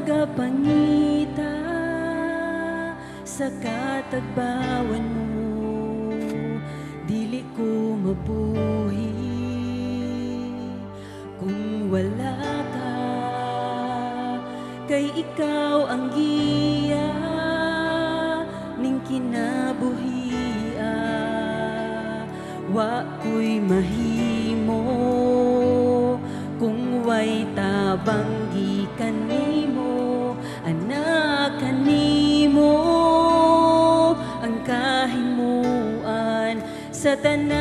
nagapangita sa katagbawan mo, dili ko mabuhi kung wala ka. Kay ikaw ang giya ning kinabuhia, wa ko'y mahimo kung way tabang gikan nimo. Anak kanimo ang kahimuan sa tanan,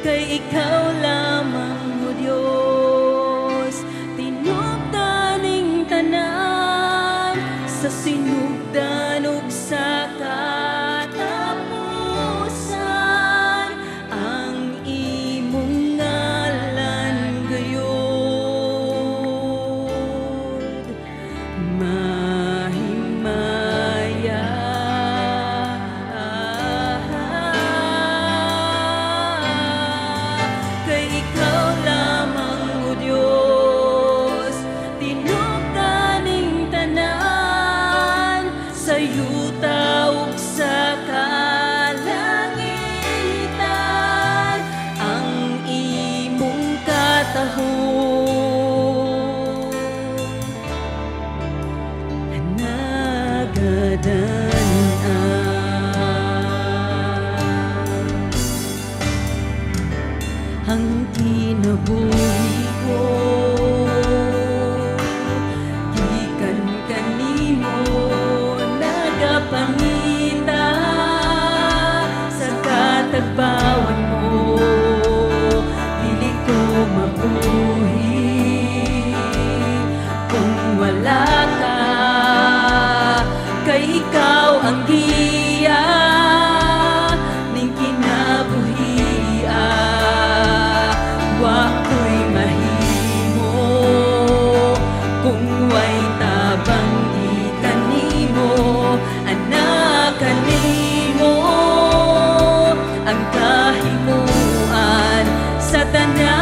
kay ikaw lamang o Diyos, tinupdaning tanan sa sinugdan ug sa katapusan. Ang imong ngalan gayud mahimaya. Kay ikaw lamang o Diyos, tinupdaning tanan sa yuta ug sa kalangitan. Ang imong katahon nagadan-an. Ang kinabuhi ko gikan kanimo, nagapangita sa katagbawan mo, dili ko mabuhi kung wala ka. Kay ikaw ang giya ning kinabuhia, wa ko'y mahimo kung way tabang gikan nimo. Anak kanimo ang kahimuan sa tanan,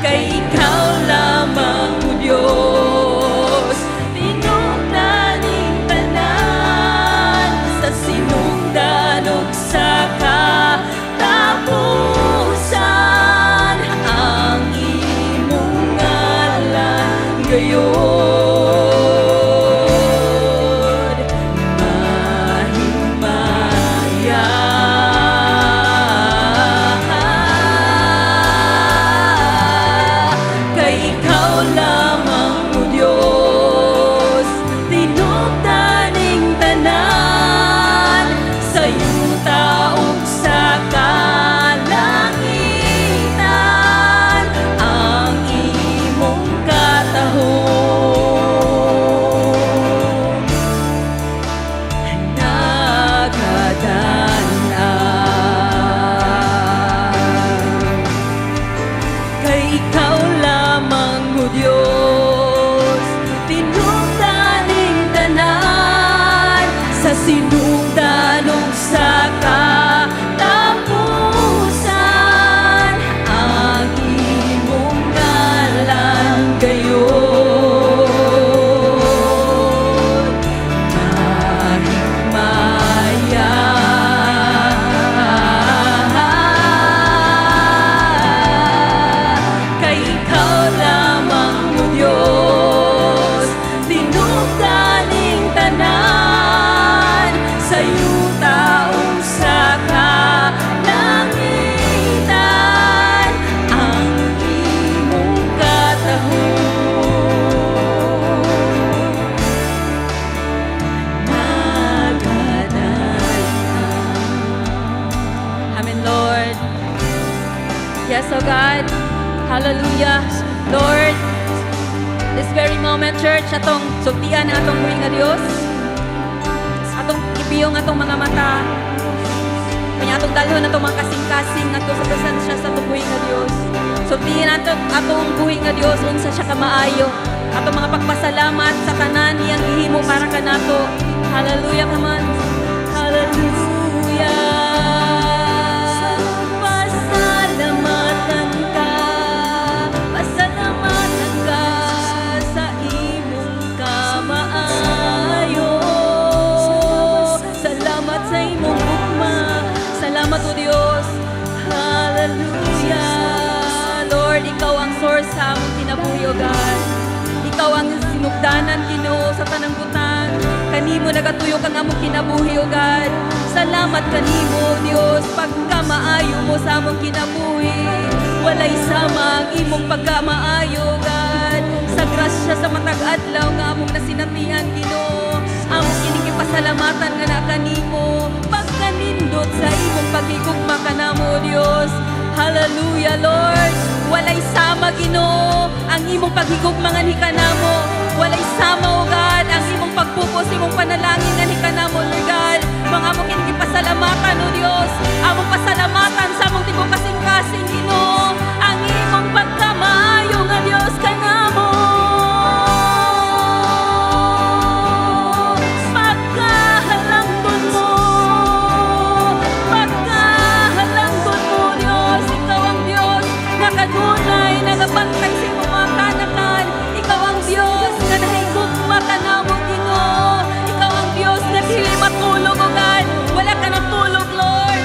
kay ikaw lamang o Diyos, tinupdaning tanan sa sinugdan ug sa katapusan. Ang imong ngalan gayud mahimaya. Kay ikaw lamang o Diyos, tinupdaning tanan sa yuta ug sa kalangitan. Ang imong katahon nagadan-an. Kay ikaw lamang o Diyos, tinupdaning tanan sa sinugdan ug sa katapusan. Ang imong ngalan gayud mahimaya. Kay ikaw lamang o Diyos, tinupdaning tanan sa yuta ug sa kalangitan. Ang imong katahon nagadan-an. Amen, Lord. Yes, oh God. Hallelujah. Lord, this very moment, church, atong sultian ang atong buhi nga Dios. Atong ibiyong atong mga mata. Kanya atong dalhon atong mga kasing-kasing atong sa presensya sa atong buhi nga Dios. Sultihan atong buhi nga Dios unsa siya kamaayo. Atong mga pagpasalamat sa tanan niyang gihimo para kanato. Hallelujah, come on. Hallelujah. Dios. Hallelujah. Lord, Ikaw ang source sa among kinabuhi, O God. Ikaw ang sinugdanan, Ginoo, sa tanang butang. Kanimo nagatuyo kang among kinabuhi, O God. Salamat kanimo, Dios, pagkamaayo mo sa among kinabuhi. Walay sama ang imong pagkamaayo, God. Sa grasya sa matag adlaw nga among nasinatian, Ginoo. Among kinikipasalamatan nga na kanimo. Pagkanindot sa imong pagigugma kanamo, Dios. Hallelujah, Lord. Walay sama, Ginoo, ang imong paghigugma nga ni kanamo. Walay sama, O God, ang imong pagpupos, imong panalangin nga ni kanamo, Lord God. Mga among kinikipasalamatan, O Dios. Among pasalamatan sa among tibok kasing-kasing, Ginoo. Ang imong pagkamaayo nga Dios kanamo. Pagkahalangton mo. Pagkahalangton mo, Dios. Ikaw ang Dios nga kanunay nagabantay sa imong mga kanakan. Ikaw ang Dios nga nahigugma kanamo, Ginoo. Ikaw ang Dios nga dili matulog, O God. Wala ka natulog, Lord.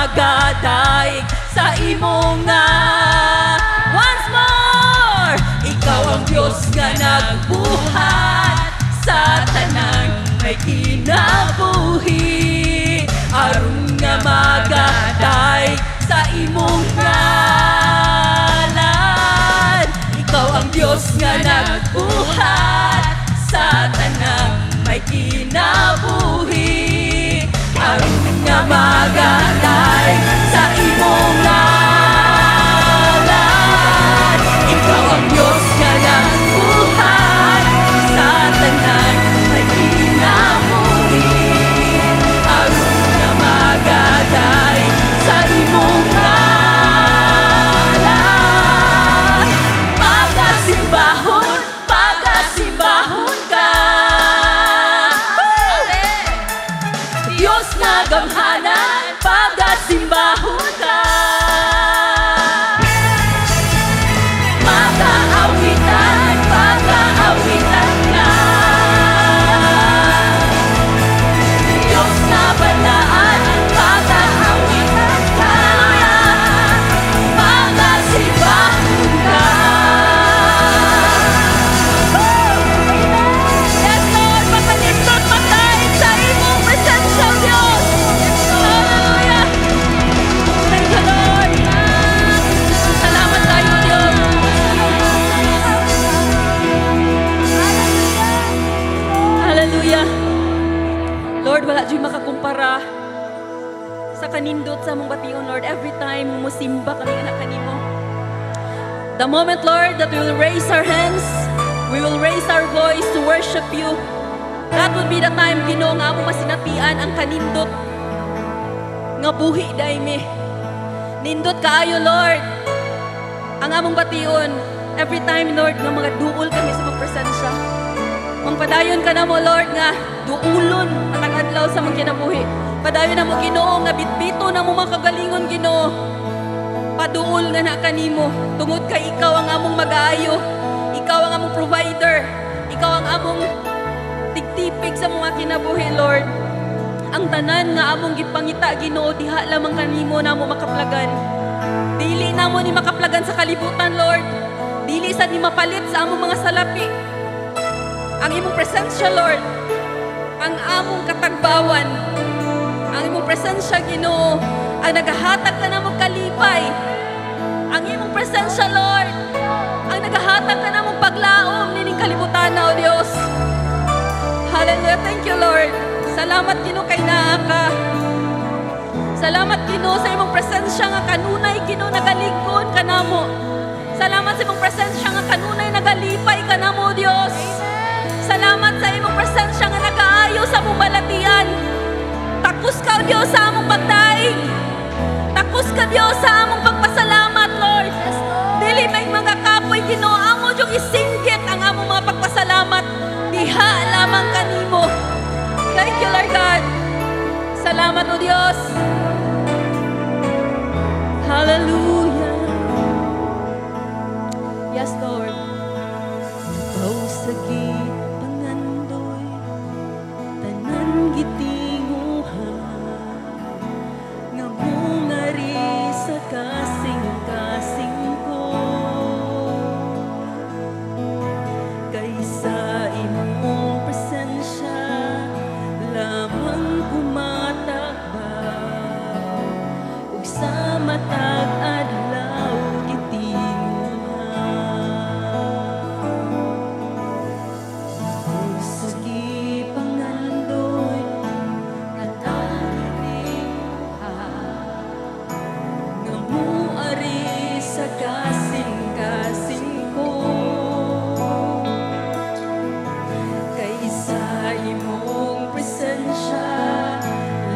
magadaig sa imong nga. Once more! Ikaw ang Diyos nga nagbuhat sa tanang may kinabuhi. Aron nga magadaig sa imong ngalan. Ikaw ang Diyos nga nagbuhat sa tanang may kinabuhi. Aron nga magadaig sa imong ngalan. Ikaw ang Diyos nga nagbuhat sa tanang may kinabuhi. Aron nga magadaig sa imong ngalan. Pagasimbahon, pagasimbahon ka. Diyos nga gamhanan, pagasimbahon ka. Pag-aawitan, pag-aawitan ka. Diyos nga balaan, pag-aawitan ka. Pagasimbahon ka. Yes, Lord, mapanindot matay sa imong presensya, Diyos. Hallelujah. Thank you, Lord. Salamat tayo, Diyos. Hallelujah. Lord, wala dyan makakumpara sa kanindot sa mong bation, Lord. Every time musimba kami anak kanimo. The moment, Lord, that we will raise our hands, we will raise our voice to worship you. That would be the time, Ginoo, nga among masinatian ang kanindot nga buhi daimi. Nindot kaayo, Lord, ang among bation. Every time, Lord, nga mga duol kami sa mong presensya. Padayon ka na mo, Lord, nga duulon ang adlaw sa mga kinabuhi. Padayon na mo, Ginoo, nga bitbito na mo mga kagalingon, Ginoo. Paduol nga na kanimo. Tungod kay ikaw ang among mag-aayo. Ikaw ang among provider. Ikaw ang among tigtipig sa mga kinabuhi, Lord. Ang tanan nga among gipangita, Ginoo, diha lamang kanimo na mo makaplagan. Dili na mo ni makaplagan sa kalibutan, Lord. Dili sad ni mapalit sa among mga salapi. Ang imong presensya, Lord, ang among katagbawan, ang imong presensya, Ginoo, ang nagahatag ka na mong kalipay. Ang imong presensya, Lord, ang nagahatag ka na mong paglaom nining kalibutan na, O Diyos. Hallelujah. Thank you, Lord. Salamat, Ginoo, kay naa ka. Salamat, Ginoo, sa imong presensya nga kanunay, Ginoo, nagaligkon ka na mo. Salamat sa imong presensya nga kanunay, nagalipay ka na mo, Diyos. Salamat sa imong presensya nga nagaayo sa among balatian. Takos ka, Diyos, sa among pagdaig. Takos ka, Diyos, sa among pagpasalamat, Lord. Dili may mga kapoy, Ginoo, amo yung isinggit ang among mga pagpasalamat. Diha lamang kanimo. Thank you, Lord God. Salamat, O Diyos. Hallelujah. Yes, Lord. Pausagi pangandoy, tanan gitinguhan, nga mungari sa kasing-kasing ko. Kaysa imong presensya, lamang kumatakbaw, ug sa matag adlaw sige pangandoy, nga muari sa kasing-kasing ko. Kaysa imong presensya,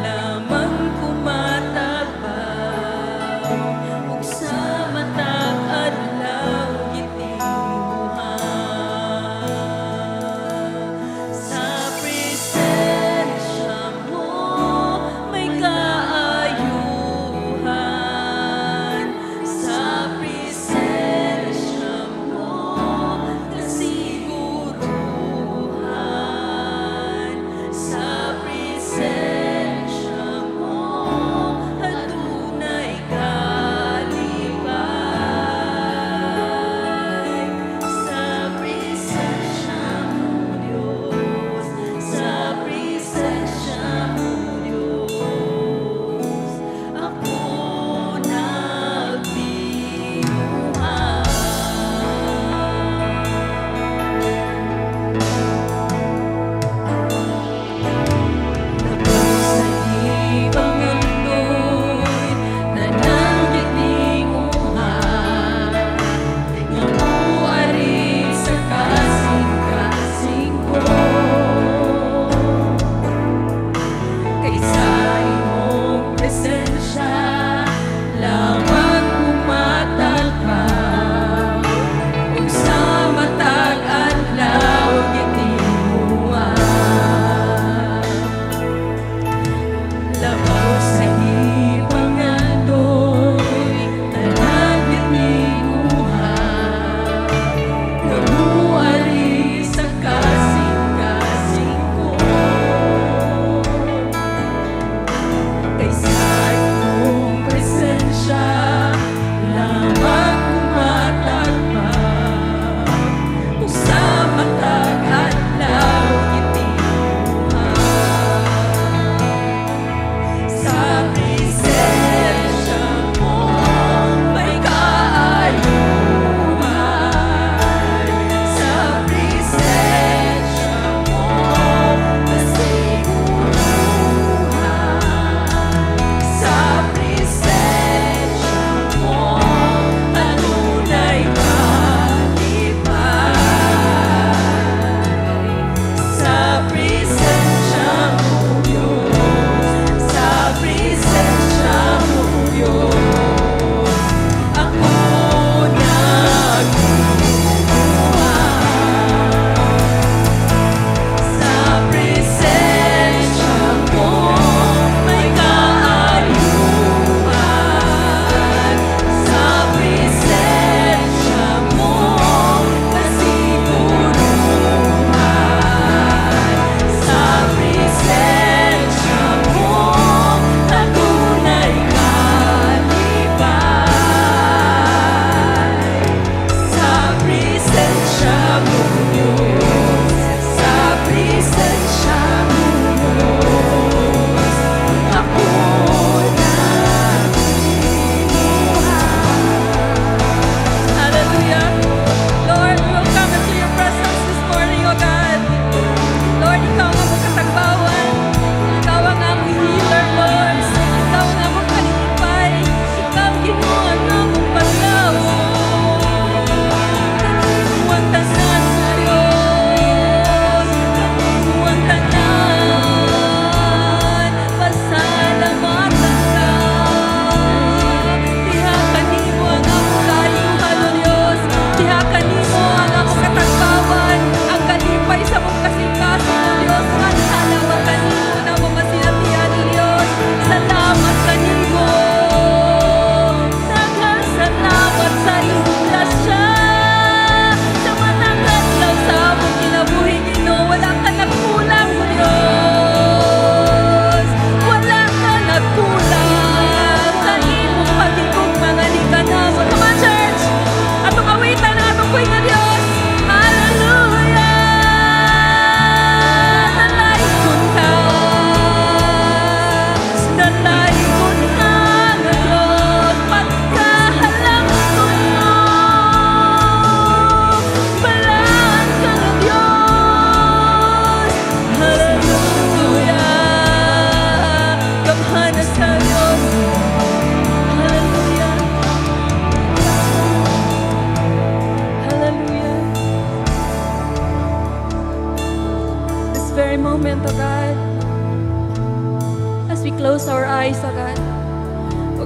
lamang kumatabang, ug sa matag adlaw gitinguhan. Sa presensya mo may kaayuhan. Sa presensya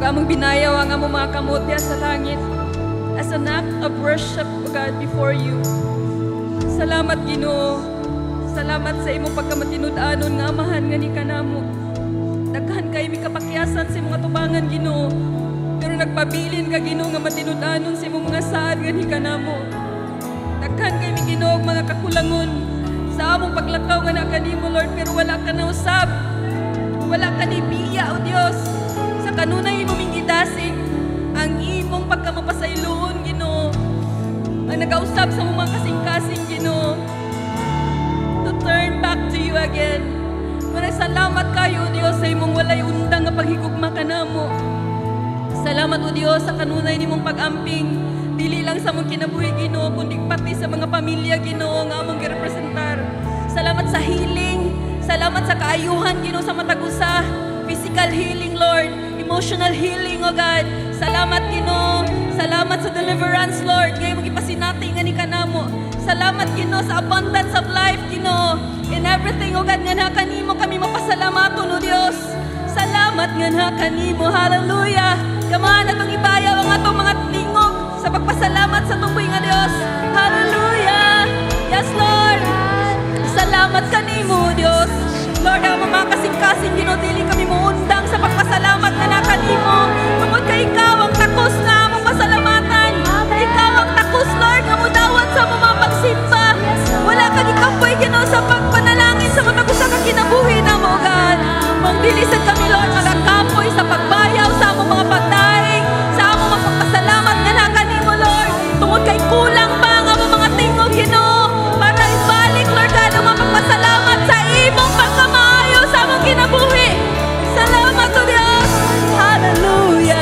among binayaw ang among mga kamot diha sa langit as an act of worship, O God, before you. Salamat, Ginoo. Salamat sa imong pagkamatinud-anon nga amahan nga ni kanamo. Daghan kay mi kapakyasan sa imong atubangan, Ginoo. Pero nagpabilin ka, Ginoo, nga matinud-anon sa imong mga saad nga ni kanamo. Daghan kay mi, Ginoo, mga kakulangon sa among paglakaw nga na kanimo, Lord, pero wala ka na usab. Wala ka ni biya, O Dios. Sa kanunay imo ming gidasig ang imong pagkamapasayloon, Ginoo. Ang nagausab sa mga kasing-kasing, Ginoo, to turn back to you again. Salamat kayo, O Dios, sa imong walay undang nga paghigugma kanamo. Salamat, O Dios, sa kanunay nimong pag-amping. Dili lang sa mong kinabuhi, Ginoo, kundi pati sa mga pamilya, Ginoo, nga among girepresentar. Salamat sa healing. Salamat sa kaayuhan, Ginoo, sa matag usa. Physical healing, Lord. Emotional healing, O God. Salamat, Ginoo. Salamat sa deliverance, Lord. Ngayon mag-ipasinati nga ni kanamo. Salamat, Ginoo, sa abundance of life, Ginoo. In everything, O God, nga na kanimo kami mapasalamaton, O Dios. Salamat nga na kanimo. Hallelujah. Kamahan atong ibayaw ang atong mga tingog sa pagpasalamat sa tumboy nga Dios. Hallelujah. Yes, Lord. Salamat kanimo, Dios. Lord, ang mga kasing-kasing, Ginoo, dili kami muundang sa pagpasalamat na na kanimo. Tungod kay ikaw ang takos na among pasalamatan. Ikaw ang takos, Lord, nga mudawat sa among mga pagsimba. Wala ka gikampoy, Ginoo, sa pagpanalangin sa matag usa ka kinabuhi na mo, God. Mangbilisan kami, Lord, magakapoy sa pagbayaw sa among mga pagdaing, sa among mga pagpasalamat nga na kanimo, Lord. Tungod kay kulang pa ang among mga tingog, Ginoo, para ibalik, Lord, God, ang mga pagpasalamat sa imong pagkamaayo sa among kinabuhi. Salamat, O Dios. Hallelujah.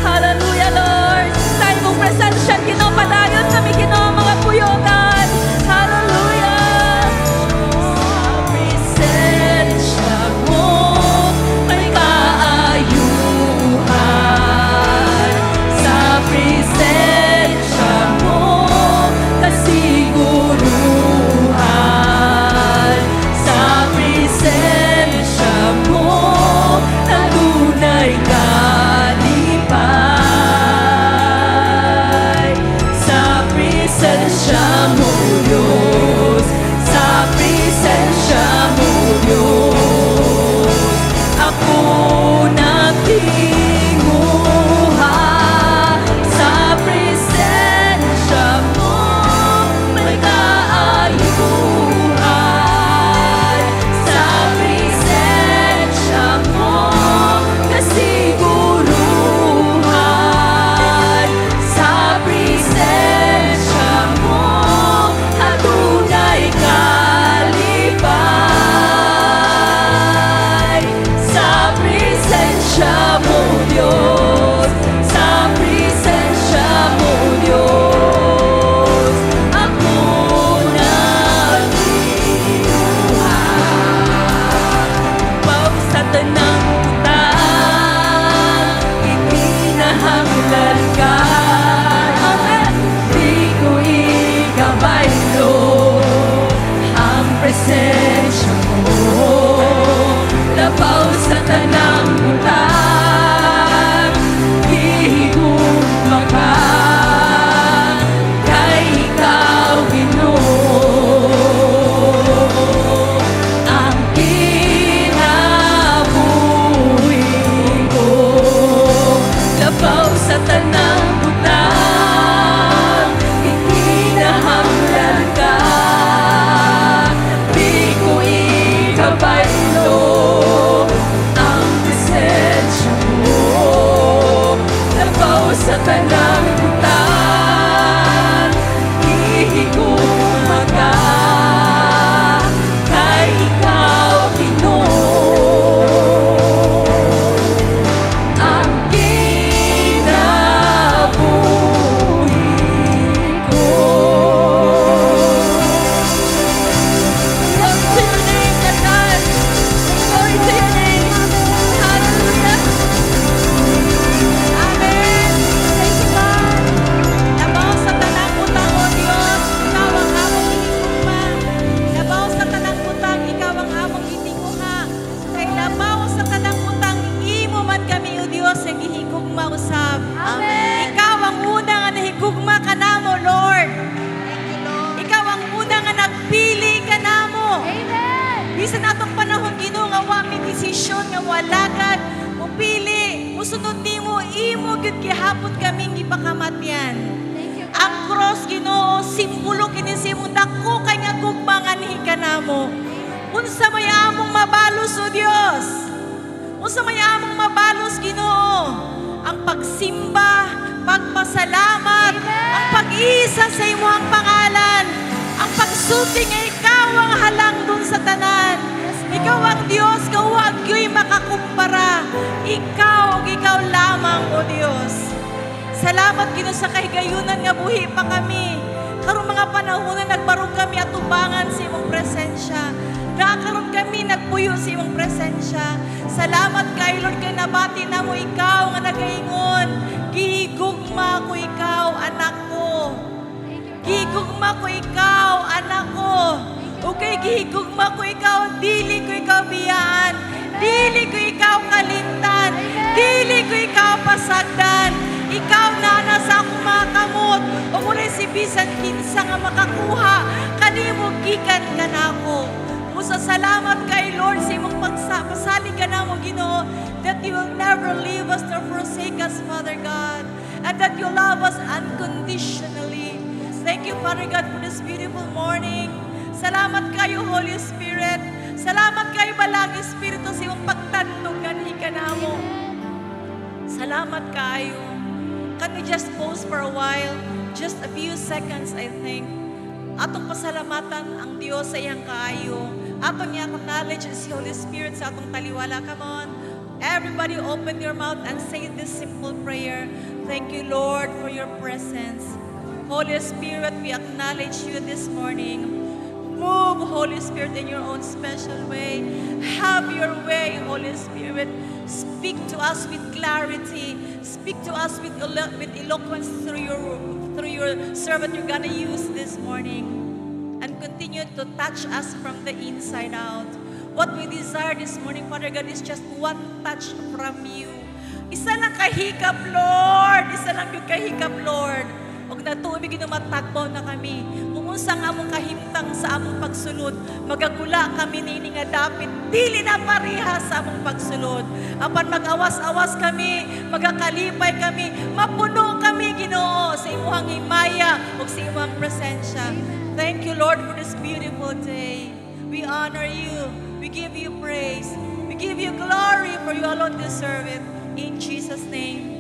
Hallelujah, Lord. Sa imong presensya, Ginoo, padayon kami, Ginoo, mga puyo, God. Hallelujah. Sa presensya mo may kaayuhan. Sa presensya mo kasiguruhan. Sa presensya mo nadunay kalipay. Sa presensya mo, Diyos. Sa presensya mo, Diyos. Ako nagtinguha. Sa presensya mo may kaayuhan. Sa presensya mo kasiguruhan. Sa presensya mo adunay kalipay. Sa presensya mo, Diyos. Sa presensya mo, Diyos. Ako nagtinguha. Baw sa tanang butang, ipinahanglan ka. Amen. Di ko ikabaylo ang presensya mo. Labaw sa tanang butang, hihigugma ka. Kay ikaw, Ginoo, ang kinabuhi. mo gyud gihapon kaming gipakamatyan. Ang cross Ginoo simbolo kini sa imong dako kay nga gugmangan hikanamo. Unsa may among mabalos o Dios? Unsa may among mabalos Ginoo? Ang pagsimba, pagpasalamat, ang pag-isa sa imong pangalan, ang pagsulti nga ikaw ang halang dun sa tanan. Ikaw ang Diyos, kawag yo'y makakumpara. Ikaw lamang, O Diyos. Salamat Ginoo sa kahigayunan nga buhi pa kami. Karong mga panahon na nagbarog kami at tubangan sa imong presensya. Nakaroon kami nagpuyo sa imong presensya. Salamat kay Lord kay nabati na mo ikaw nga nagaingon. Gihigugma ko ikaw, anak ko. Gihigugma ko ikaw, anak ko. Okay, gihigugma ko ikaw, dili ko ikaw biyaan. Dili ko ikaw kalimtan. Dili ko ikaw pasagdan. Ikaw na nasa akong mga kamot. O muna si bisan kinsa nga makakuha. Kanimo gikan ka na ako. Musa salamat kay Lord sa imong pagsapasalig ka na mo Ginoo that you will never leave us nor forsake us, Father God. And that you love us unconditionally. Thank you, Father God, for this beautiful morning. Salamat kayo, Holy Spirit. Salamat kayo, Balang Espiritu, sa iyong pagtandog ng hikanamo. Salamat kayo. Can we just pause for a while? Just a few seconds, I think. Atong pasalamatan ang Diyos sa iyang kaayo. Atong niya knowledge is Holy Spirit sa atong taliwala. Come on. Everybody open your mouth and say this simple prayer. Thank you, Lord, for your presence. Holy Spirit, we acknowledge you this morning. Move, Holy Spirit, in your own special way. Have your way, Holy Spirit. Speak to us with clarity. Speak to us with eloquence through your servant you're gonna use this morning. And continue to touch us from the inside out. What we desire this morning, Father God, is just one touch from you. Isa lang kahikap, Lord. Isa lang yung kahikap, Lord. Huwag na tuwing ginumatagbaw na kami. Umunsa nga among kahimtang sa among pagsulod. Magagula kami nini nga dapit. Dili na pareha sa among pagsulod. Apan mag-awas-awas kami, magakalipay kami, mapuno kami Ginoo sa imuhang himaya o sa imuhang presensya. Thank you, Lord, for this beautiful day. We honor you. We give you praise. We give you glory for you alone deserve it. In Jesus' name.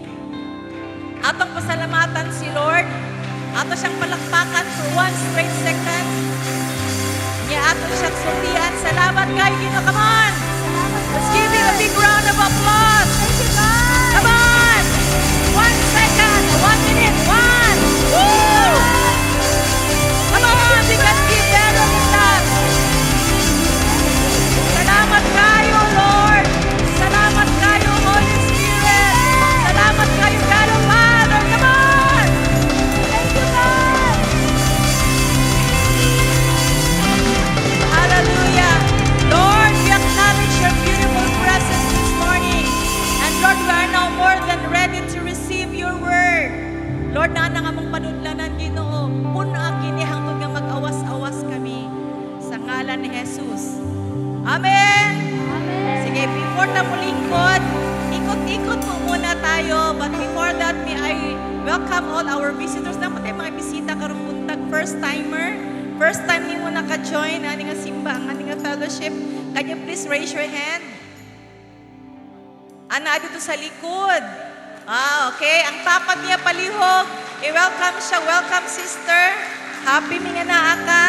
Atong pasalamatan si Lord. Ato siyang palakpakan for 1 straight second. Niya ato siyang sultian. Salamat kayo, Ginoo. Come on. Let's give him a big round of applause. Thank you, God. Come on. 1 second. 1 minute. 1. Woo! Come on. We can give better than that. Salamat kayo, Lord. Salamat kayo, Holy Spirit. Salamat kayo, God of Father. Come on. Thank you, God. Hallelujah. Lord, we acknowledge your beautiful presence this morning. And Lord, we are now more than ready to receive your word. Lord, na nga mong panudlanan, Ginoo. Puna kini hangtod nga mag-awas-awas kami. Sa ngalan ni Jesus. Amen. Sige, before na mulingkod, ikot-ikot po muna tayo. But before that, may I welcome all our visitors. Dapat mga bisita karong buntag, first-timer. First time ni mo naka-join, ani nga simba, ani nga fellowship. Can you please raise your hand? Ana, dito sa likod. Okay. Ang tapat niya palihog. I-welcome siya. Welcome, sister. Happy mi nga naa ka.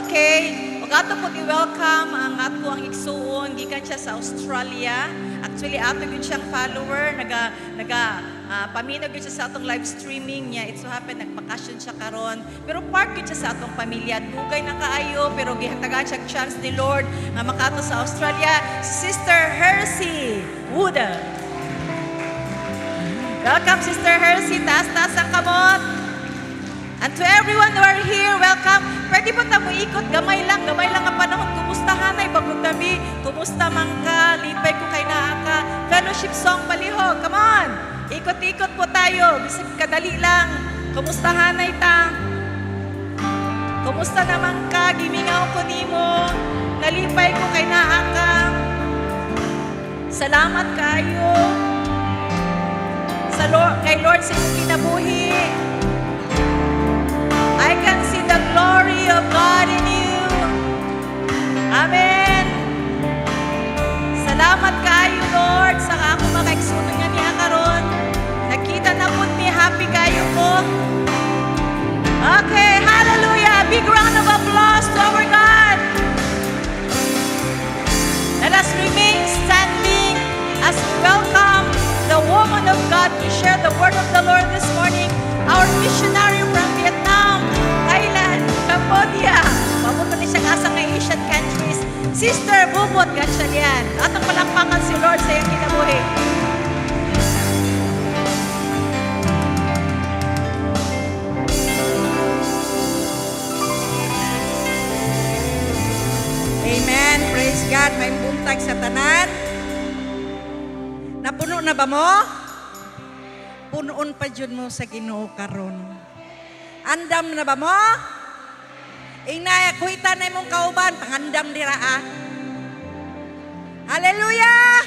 Okay. Ug ato po i-welcome ang ato ang igsuon gikan siya sa Australia. Actually ato gyud siyang follower, paminaw gyud siya sa atong live streaming niya. It so happen nagpakasyon siya karon. Pero part gyud siya sa atong pamilya. Dugay na kaayo pero gihatagan siya chance ni Lord nga makato sa Australia. Sister Hersey Wuda. Welcome, Sister Hersey. Taas-taas ang kamot. And to everyone who are here, welcome. Pwede po ta mo ikot, gamay lang ang panahon. Kumusta hanay, bagong tabi, kumusta man ka, lipay ko kay naa ka. Fellowship song palihog, come on. Ikot-ikot po tayo, bisig kadali lang. Kumusta hanay ta? Kumusta naman ka, gimingaw ko nimo, nalipay ko kay naa ka. Salamat kayo. kay Lord sa iyong kinabuhi. I can see the glory of God in you. Amen. Salamat kayo, Lord, sa ako makaigsuno nga niya karon. Nakita na po ni happy kayo po. Okay, hallelujah. Big round of applause to our God. Let us remain standing as we welcome the woman of God to share the word of the Lord this morning. Our missionary from Vietnam, Thailand, Cambodia. Papunta ni siya kasang ng Asian countries. Sister Bubot Gatchalian. Atong palakpakan si Lord sa iyong kinabuhi. Amen. Praise God. May buntag sa tanan. Napuno na ba mo? Punoon pa dyan mo sa Ginoo karon. Andam na ba mo? Inaya, kuhita na mong kauban, pangandam dira ah. Hallelujah!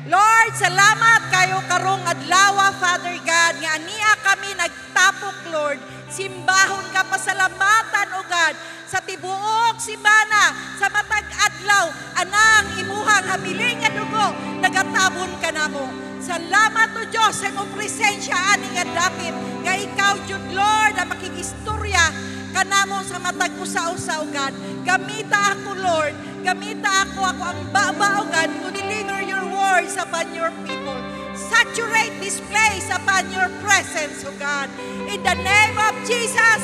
Lord, salamat kayo karong adlaw, Father God, nga aniya kami nagtapok, Lord. Simbahon ka, pasalamatan, O God, sa tibuok simbana, sa matag adlaw, anang imuhang habiling nga dugo, nagatabon ka na mo. Salamat, O Diyos, sa mong presensya, ani nga dakit, nga ikaw, Jud Lord, ang makigistorya, kanamo sa matag usa-usa, O God. Gamita ako, Lord. Gamita ako ang baba, O God, to deliver your words upon your people. Saturate this place upon your presence, O God. In the name of Jesus.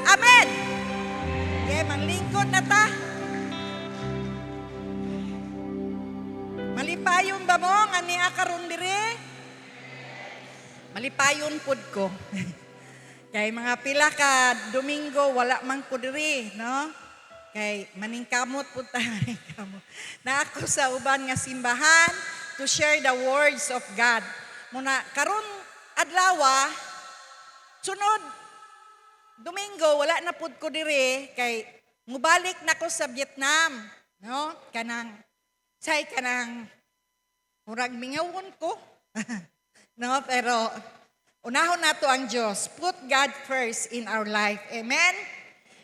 Amen. Okay, manglingkod na ta. Malipayon ba mo nga niya karon diri? Malipayon pud ko. Kay mga pila ka Domingo wala man ko diri, no? Kay maningkamot pud ta maningkamot. Na ako sa uban nga simbahan to share the words of God. Muna karon adlaw sunod Domingo wala na pud ko diri kay mubalik na ko sa Vietnam, no? Kanang murag mingawon ko. No, pero unahon nato ang Diyos. Put God first in our life. Amen?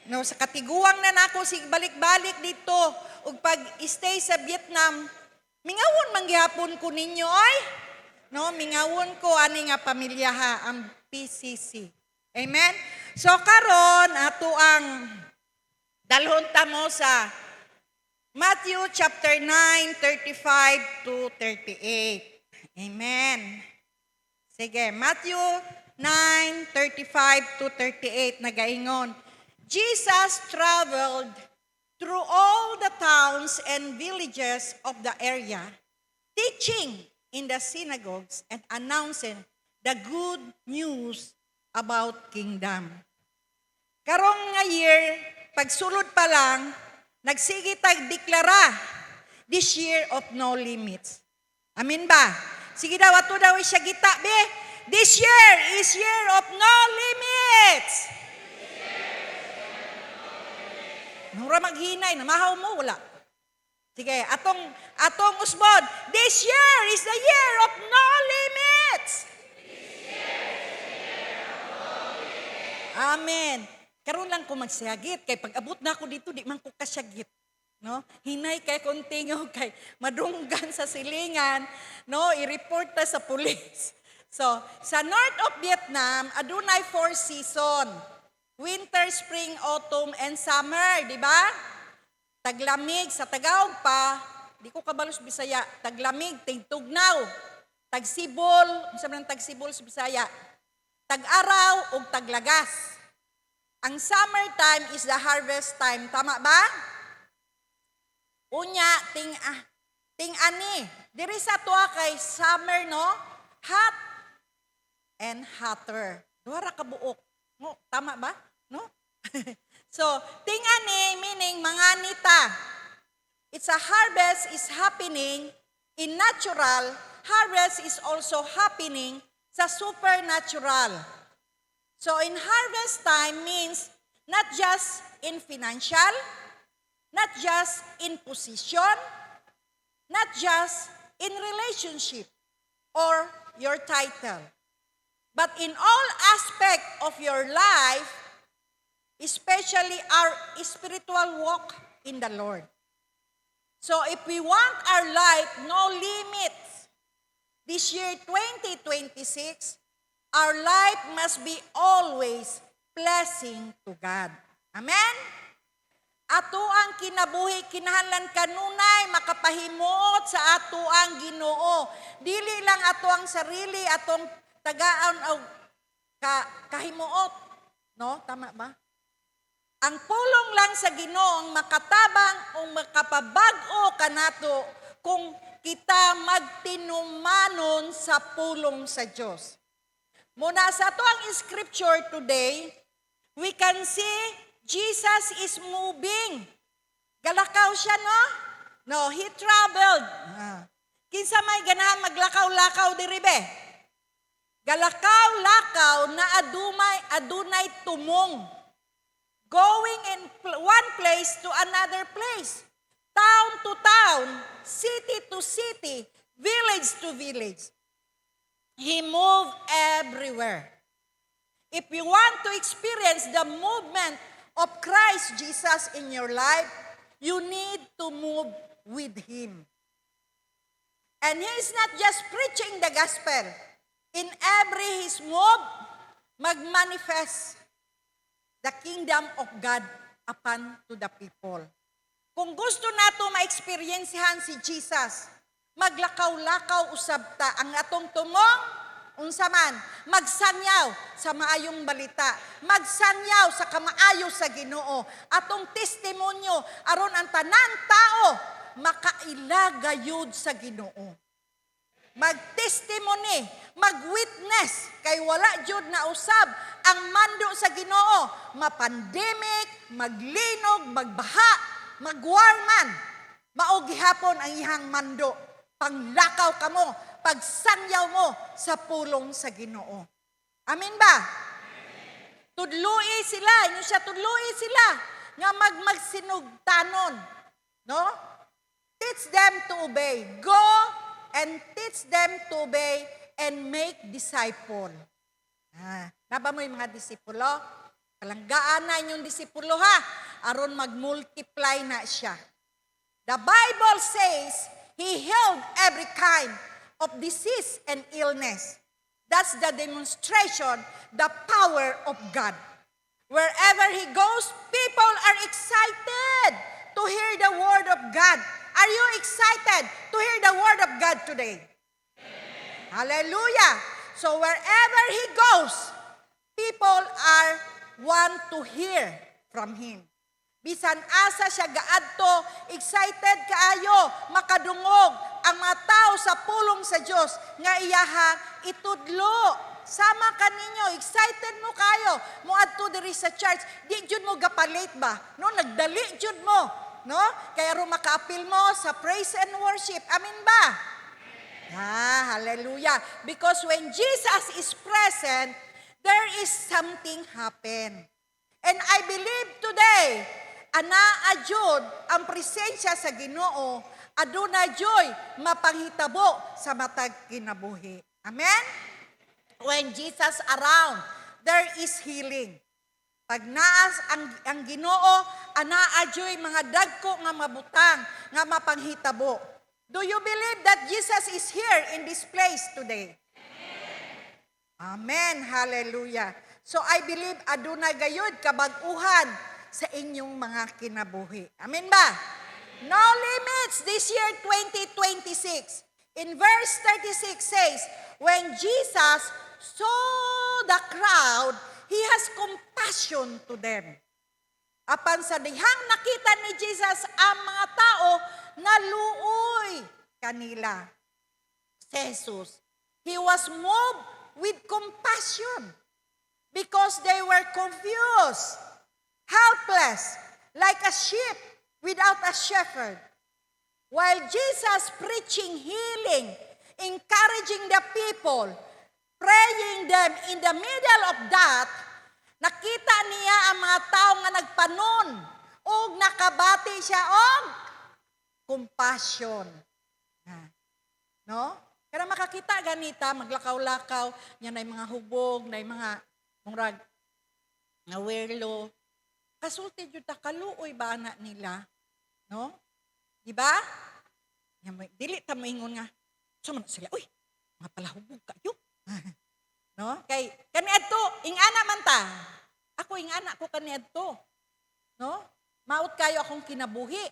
No, sa katiguang na nako sig balik-balik dito ug pag-stay sa Vietnam, mingawon manggihapon ko ninyo oy. No, mingawon ko ani nga pamilya ha, ang PCC. Amen? So karon ato ang dalhon ta mo sa Matthew chapter 9, 35 to 38. Amen. Sige, Matthew 9, 35 to 38, nagaingon. Jesus traveled through all the towns and villages of the area, teaching in the synagogues and announcing the good news about kingdom. Karong nga year, pagsulod pa lang, nagsige tag-deklara this year of no limits. Amin ba? Sige daw, ato daw siya gita, be. This year is year of no limits. Mura maghinay, namahaw mo, wala. Sige, atong usbod. This year is the year of no limits. Amen. Karon lang ko magsiyagit, kay pag abot na ako dito, di man ko kasyagit. No? Hinay kay kontingo kay madunggan sa silingan, no? I-report ta sa pulis. So, sa north of Vietnam, adunay 4 season. Winter, spring, autumn, and summer, di ba? Taglamig sa Tagalog pa, di ko kabalos Bisaya, taglamig, tigtugnaw, tagsibol, unsa man tagsibol sa Bisaya, tag-araw ug taglagas. Ang summertime is the harvest time. Tama ba? Unya, ting-ani. Diri sa tuwa kay summer, no? Hot and hotter. Duha ka buok. No, tama ba? No? So, ting-ani meaning manganita. It's a harvest is happening in natural. Harvest is also happening sa supernatural. So in harvest time means not just in financial, not just in position, not just in relationship. or your title. But in all aspect of your life, especially our spiritual walk in the Lord. So if we want our life no limits, this year 2026, our life must be always blessing to God. Amen? Ato ang kinabuhi, kinahanglan kanunay, makapahimuot sa ato ang Ginoo. Dili lang ato ang sarili, atong tagaan o kahimuot. No? Tama ba? Ang pulong lang sa Ginoo ang makatabang o makapabag-o kanato kung kita magtinumanon sa pulong sa Diyos. Muna sa ato ang scripture today, we can see Jesus is moving. Galakaw siya, no? No, he traveled. Kinsa may ganahan maglakaw-lakaw diri be? Galakaw-lakaw na adunay tumong. Going in one place to another place. Town to town, city to city, village to village. He moved everywhere. If you want to experience the movement of Christ Jesus in your life, you need to move with Him. And He is not just preaching the gospel. In every His move, magmanifest the kingdom of God upon to the people. Kung gusto nato ma-experiencehan si Jesus, maglakaw-lakaw usab ta ang atong tumong, unsa man, magsanyaw sa maayong balita, magsanyaw sa kamaayo sa Ginoo, atong testimonyo aron ang tanan tao makailagayod sa Ginoo. Mag-testimony, mag-witness, kay wala jud na usab ang mando sa Ginoo, mapandemic, maglinog, magbaha, magwarman, mao gihapon ang ihang mando, panglakaw kamo, pagsanyaw mo sa pulong sa Ginoo. Amen ba? Tudloi sila, inyo siya tudloi sila, nga magsinugtanon. No? Teach them to obey. Go and teach them to obey and make disciple. Naba mo yung mga disipulo? Kalanggaan na inyong disipulo ha, aron mag-multiply na siya. The Bible says, He healed every kind of disease and illness. That's the demonstration, the power of God. Wherever He goes, people are excited to hear the word of God. Are you excited to hear the word of God today? Hallelujah! So wherever He goes, people want to hear from Him. Bisan asa siya gaadto, excited kaayo, makadungog ang mga tao sa pulong sa Dios nga iyaha itudlo. Sama ka ninyo, excited mo kayo, mo adto diri sa church, di jud mo gapalit ba? No, nagdali jud mo, no? Kaya ro makaapil mo sa praise and worship. Amen ba? Hallelujah. Because when Jesus is present, there is something happen. And I believe today, anaa jud ang presensya sa Ginoo, aduna joy mapanghitabo sa matag kinabuhi. Amen? When Jesus around, there is healing. Pag naas ang Ginoo, anaa joy mga dagko nga mabutang nga mapanghitabo. Do you believe that Jesus is here in this place today? Amen. Hallelujah. So I believe aduna gayud kabag-uhan sa inyong mga kinabuhi. Amen ba? No limits this year 2026. In verse 36 says, when Jesus saw the crowd, He has compassion to them. Apan sa dihang nakita ni Jesus ang mga tao, naluoy kanila. Jesus, He was moved with compassion because they were confused, helpless, like a sheep without a shepherd. While Jesus preaching healing, encouraging the people, praying them in the middle of that, nakita niya ang mga tao nga nagpanon ug nakabati siya og compassion. No? Kaya makakita ganita, maglakaw-lakaw, yan ay mga hubog, na mga murag, nga werlo. Kasulti jud ta kaluoy ba anak nila? No? Di ba? Dili ta moingon nga, suman sila, uy, mga palahubog kayo. No? Kay kaniadto, ingana man ta. Ako ingana ko kaniadto. No? Maot kayo akong kinabuhi.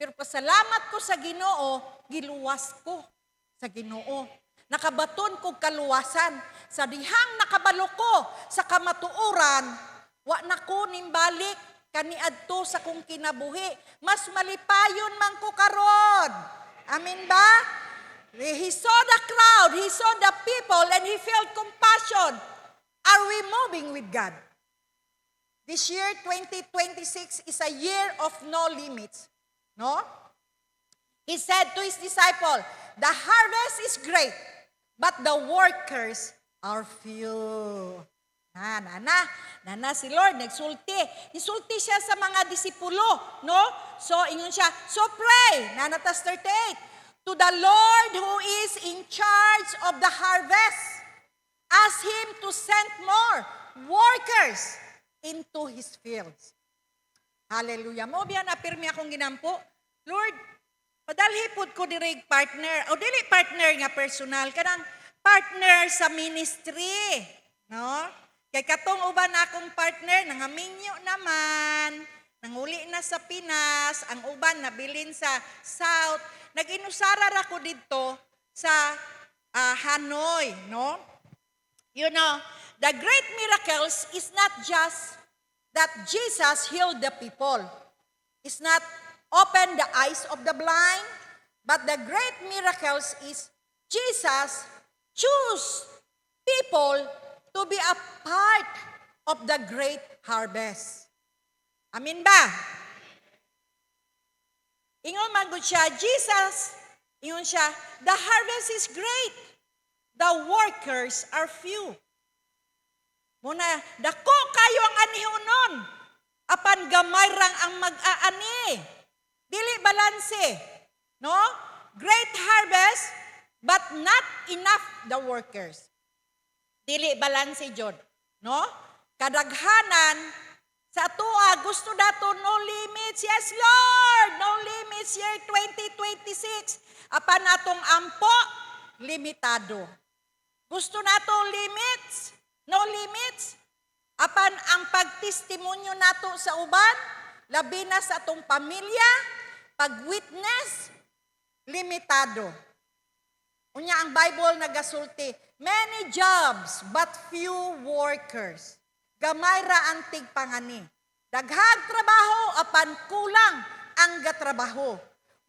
Pero pasalamat ko sa Ginoo, giluwas ko sa Ginoo. Nakabaton ko kaluwasan. Sa dihang nakabalo ko sa kamatuoran, wa na ko nimbalik kaniadto sa kong kinabuhi. Mas malipayon man ko karon. Amen ba? He saw the crowd, he saw the people, and he felt compassion. Are we moving with God? This year, 2026, is a year of no limits. No? He said to his disciple, the harvest is great, but the workers are few. Na si Lord, nagsulti. Nisulti siya sa mga disipulo, no? So, ingon siya, so pray, nanatas 38, to the Lord who is in charge of the harvest. Ask Him to send more workers into His fields. Hallelujah. Mo biya na pirmi akong ginampo. Lord, padalhipod ko direg partner. O dili partner nga personal. Kanang partner sa ministry. No? Kay katong uban akong partner, nangaminyo naman. Nanguli na sa Pinas. Ang uban nabilin sa South. Nag-inusarar ako dito sa Hanoi. No? You know, the great miracles is not just that Jesus healed the people. It's not open the eyes of the blind, but the great miracles is Jesus choose people to be a part of the great harvest. Amin ba? Ingon man gud siya, Jesus, ingon siya, the harvest is great. The workers are few. Muna, dako kayo ang anihunon. Apan gamay rang ang mag-aani. Dili balanse. No? Great harvest, but not enough the workers. Dili balanse jud. No? Kadaghanan, sa atoa, gusto dato no limits. Yes, Lord! No limits year 2026. Apan atong ampo, limitado. Gusto nato limits? No limits? Apan ang pagtestimonyo nato sa uban, labi na sa atong pamilya, pag-witness, limitado. Unya ang Bible nagasulti, many jobs but few workers. Gamay ra ang tigpangani. Daghag trabaho apan kulang ang gatrabaho.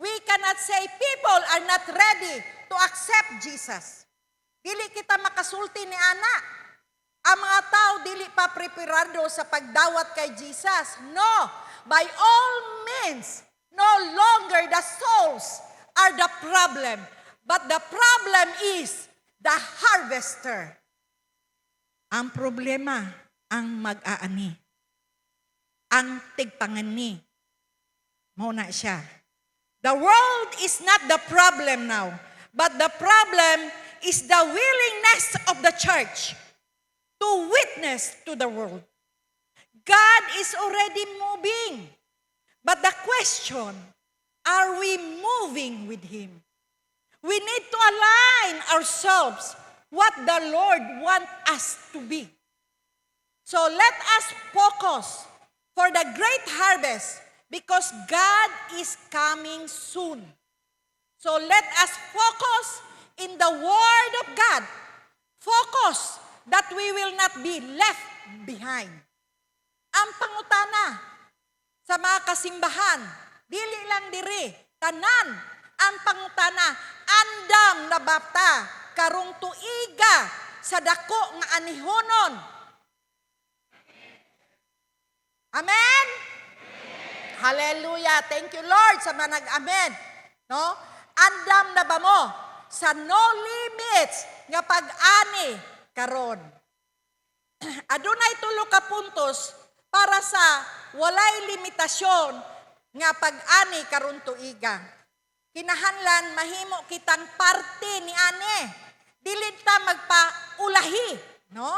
We cannot say people are not ready to accept Jesus. Dili kita makasulti ni ana. Ang mga tao dili pa preparado sa pagdawat kay Jesus. No, by all means, no longer the souls are the problem, but the problem is the harvester. Ang problema, ang mag-aani. Ang tigpangani. Muna siya. The world is not the problem now, but the problem is the willingness of the church to witness to the world. God is already moving. But the question, are we moving with Him? We need to align ourselves what the Lord wants us to be. So let us focus for the great harvest because God is coming soon. So let us focus in the Word of God. Focus that we will not be left behind. Ang pangutana sa mga kasimbahan, dili lang diri, tanan, ang pangutana, andam na bata, karong tuiga, sa dako nga anihonon. Amen? Hallelujah. Thank you, Lord, sa mga nag-amen. No? Andam na ba mo sa no limits nga pag-ani karon? Adunay tulo ka puntos para sa walay limitasyon nga pag-ani karon tuiga. kinahanglan mahimo kitang parte ni ane. Dili ta magpaulahi, no?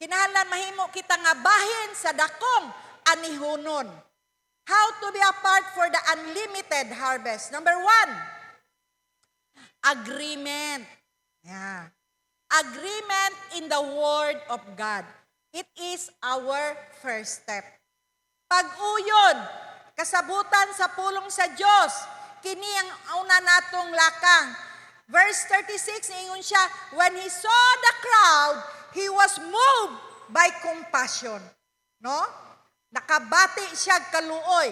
Kinahanglan mahimo kita nga bahin sa dakong anihunon. How to be a part for the unlimited harvest? Number 1, agreement. Yeah. Agreement in the Word of God. It is our first step. Pag-uyod, kasabutan sa pulong sa Diyos, kini ang una natong lakang. Verse 36, ingon siya, when he saw the crowd, he was moved by compassion. No? Nakabati siya kaluoy.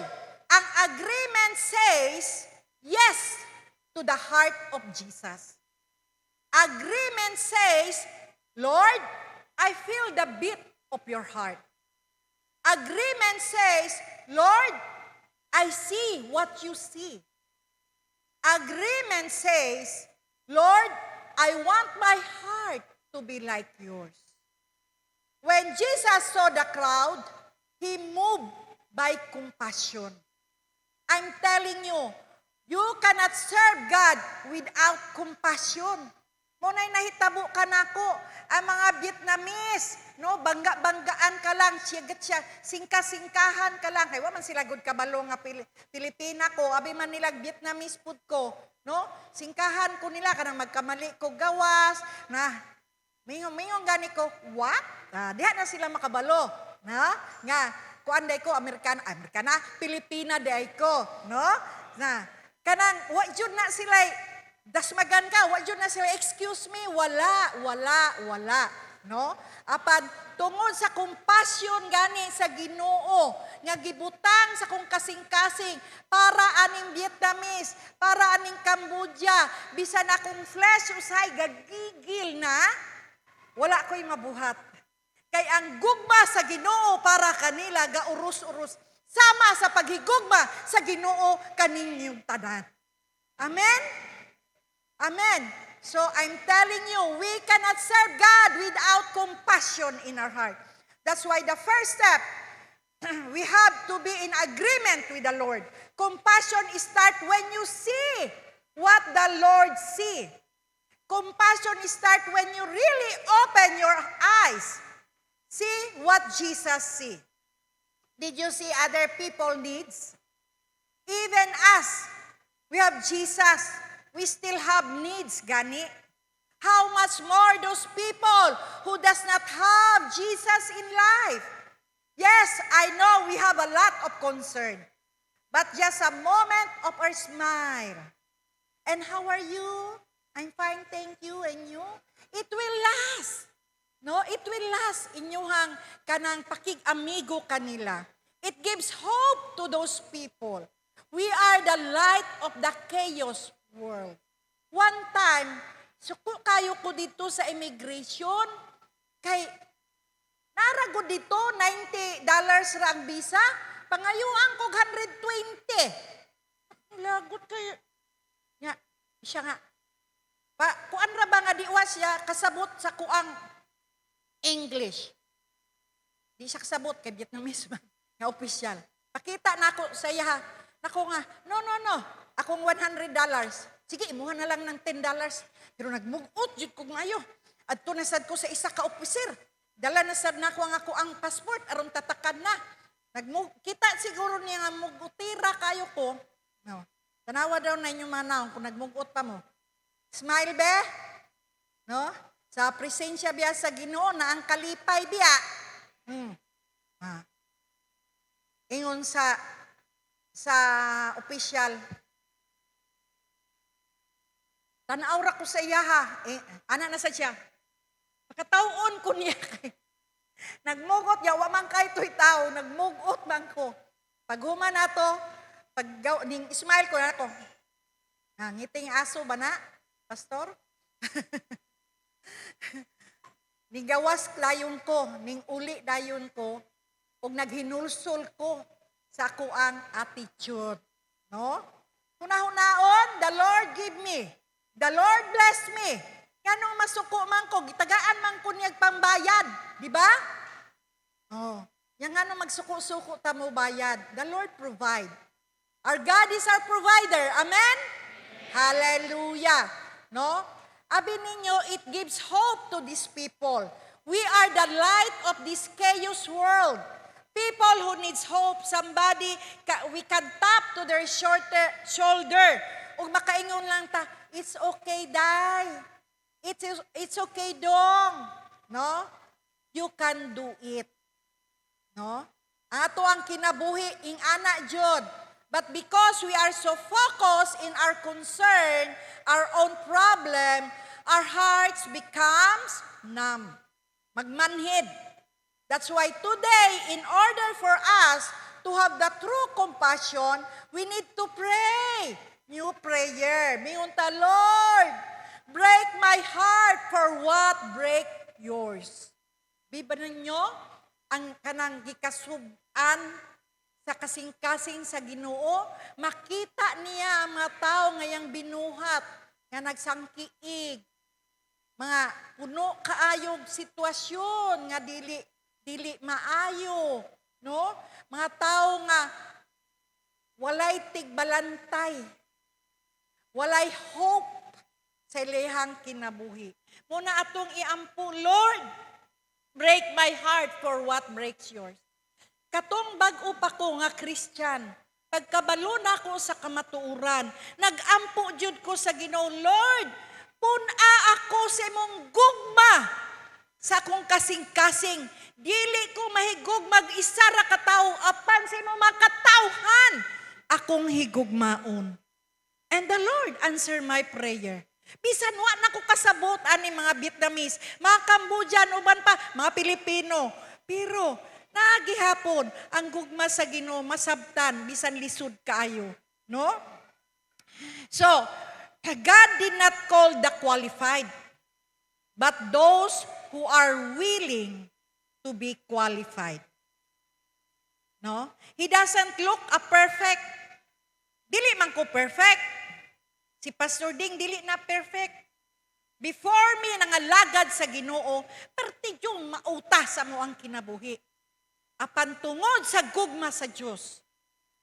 Ang agreement says, yes to the heart of Jesus. Agreement says, Lord, I feel the beat of your heart. Agreement says, Lord, I see what you see. Agreement says, Lord, I want my heart to be like yours. When Jesus saw the crowd, he moved by compassion. I'm telling you, you cannot serve God without compassion. Muna'y nahitabo ka nako, ang mga Vietnamese, no, bangga-banggaan ka lang, singka-singkahan ka lang. Kaya man sila good kabalo nga Pilipina ko, abi man nilag Vietnamese food ko, no? Singkahan ko nila, kanang magkamali ko gawas, na, mingong gani ko, what? Diha na sila makabalo, na? Nga, kuanday ko, Amerikana, Pilipina day ko, no? Na, kanang, wa jud na sila, dasmagan ka, wa jud na sila, excuse me, wala, no? Apan, tungod sa compassion gani sa Ginoo, nga gibutang sa kong kasing-kasing, para aning Vietnamese, para aning Cambodia, bisan akong flesh usay, gagigil na, wala ko'y mabuhat. Kay ang gugma sa Ginoo para kanila, gaurus-urus, sama sa paghigugma sa Ginoo kaninyong tanan. Amen? Amen. So I'm telling you, we cannot serve God without compassion in our heart. That's why the first step, we have to be in agreement with the Lord. Compassion starts when you see what the Lord see. Compassion starts when you really open your eyes. See what Jesus see. Did you see other people needs? Even us, we have Jesus. We still have needs, gani. How much more those people who does not have Jesus in life? Yes, I know we have a lot of concern, but just a moment of our smile. And how are you? I'm fine, thank you. And you? It will last. No, it will last. Inyuhang kanang pakig-amigo kanila. It gives hope to those people. We are the light of the chaos world. One time, suko kayo ko dito sa immigration, kay narago dito, $90 ra ang visa, pangayuan ko 120. Lagot kayo. Nga, siya nga. Kuan ra ba nga diwa siya, kasabot sa kuang English. Di siya kasabot, kay Vietnamese man, nga opisyal. Pakita na ako sa iya, nako nga, no, akong $100. Sige, imuha na lang ng $10. Pero nagmugot, jud ko ngayo. At tunasad ko sa isa ka officer. Dala na sad na ko ang passport, aron tatakan na. Kita siguro niya nga mugutira kayo ko. No. Tanawa daw na inyong manaw kung nagmugot pa mo. Smile be? No? Sa presensya biya sa Ginoo na ang kalipay biya. Ingon sa opisyal, tanaw ko sa iya ha. Ana na sa siya. Makatawon ko niya. Nagmugot niya, wamang kay to'y tao. Nagmugot man ko. Paghuman na to, ning smile ko na to. Ngiting aso ba na, pastor? Ning gawas layon ko, ning uli dayon ko, ug naghinulsol ko sa kuang attitude. No? Hunahunaon, the Lord give me. The Lord bless me. Kanong masuko man ko, gitagaan man ko niyag pambayad. Di ba? Oh, yang ano magsuko-suko ta mo bayad. The Lord provide. Our God is our provider. Amen? Hallelujah. No? Abi ninyo, it gives hope to these people. We are the light of this chaos world. People who needs hope, somebody, we can tap to their shoulder. Ug makaingon lang ta, it's okay, Day. It's okay, Dong. No? You can do it. No? Ato ang kinabuhi, ing ana jud. But because we are so focused in our concern, our own problem, our hearts becomes numb. Magmanhid. That's why today, in order for us to have the true compassion, we need to pray. New prayer. Mingunta, Lord, break my heart for what break yours. Biba ninyo, ang kanang gikasuban sa kasing-kasing sa Ginoo, makita niya ang mga tao ngayang binuhat, nga nagsangkiig, mga puno kaayog sitwasyon, nga dili maayo, no? Mga tao nga walay tigbalantay, walay hope sa ilihang kinabuhi. Muna atong iampo, Lord, break my heart for what breaks yours. Katong bag-o pa ko nga Christian, pagkabalo na ko sa kamatuuran, nagampo jud ko sa Ginoo, Lord, puna ako sa imong gugma sa akong kasing-kasing. Dili ko mahigug mag-isa ra ka tawo apan sa imong makatawhan akong higugmaon. And the Lord answered my prayer. Bisan wa na ko kasabot ani mga Vietnamese, mga Cambodian, uban pa, mga Pilipino. Pero nagihapon ang gugma sa Ginoo masabtan bisan lisod kaayo, no? So, God did not call the qualified, but those who are willing to be qualified. No? He doesn't look a perfect. Dili man ko perfect. Si Pastor Ding dili na perfect. Before me nangalagad sa Ginoo, pertigyong mauta sa mo ang kinabuhi. Apan tungod sa gugma sa Dios,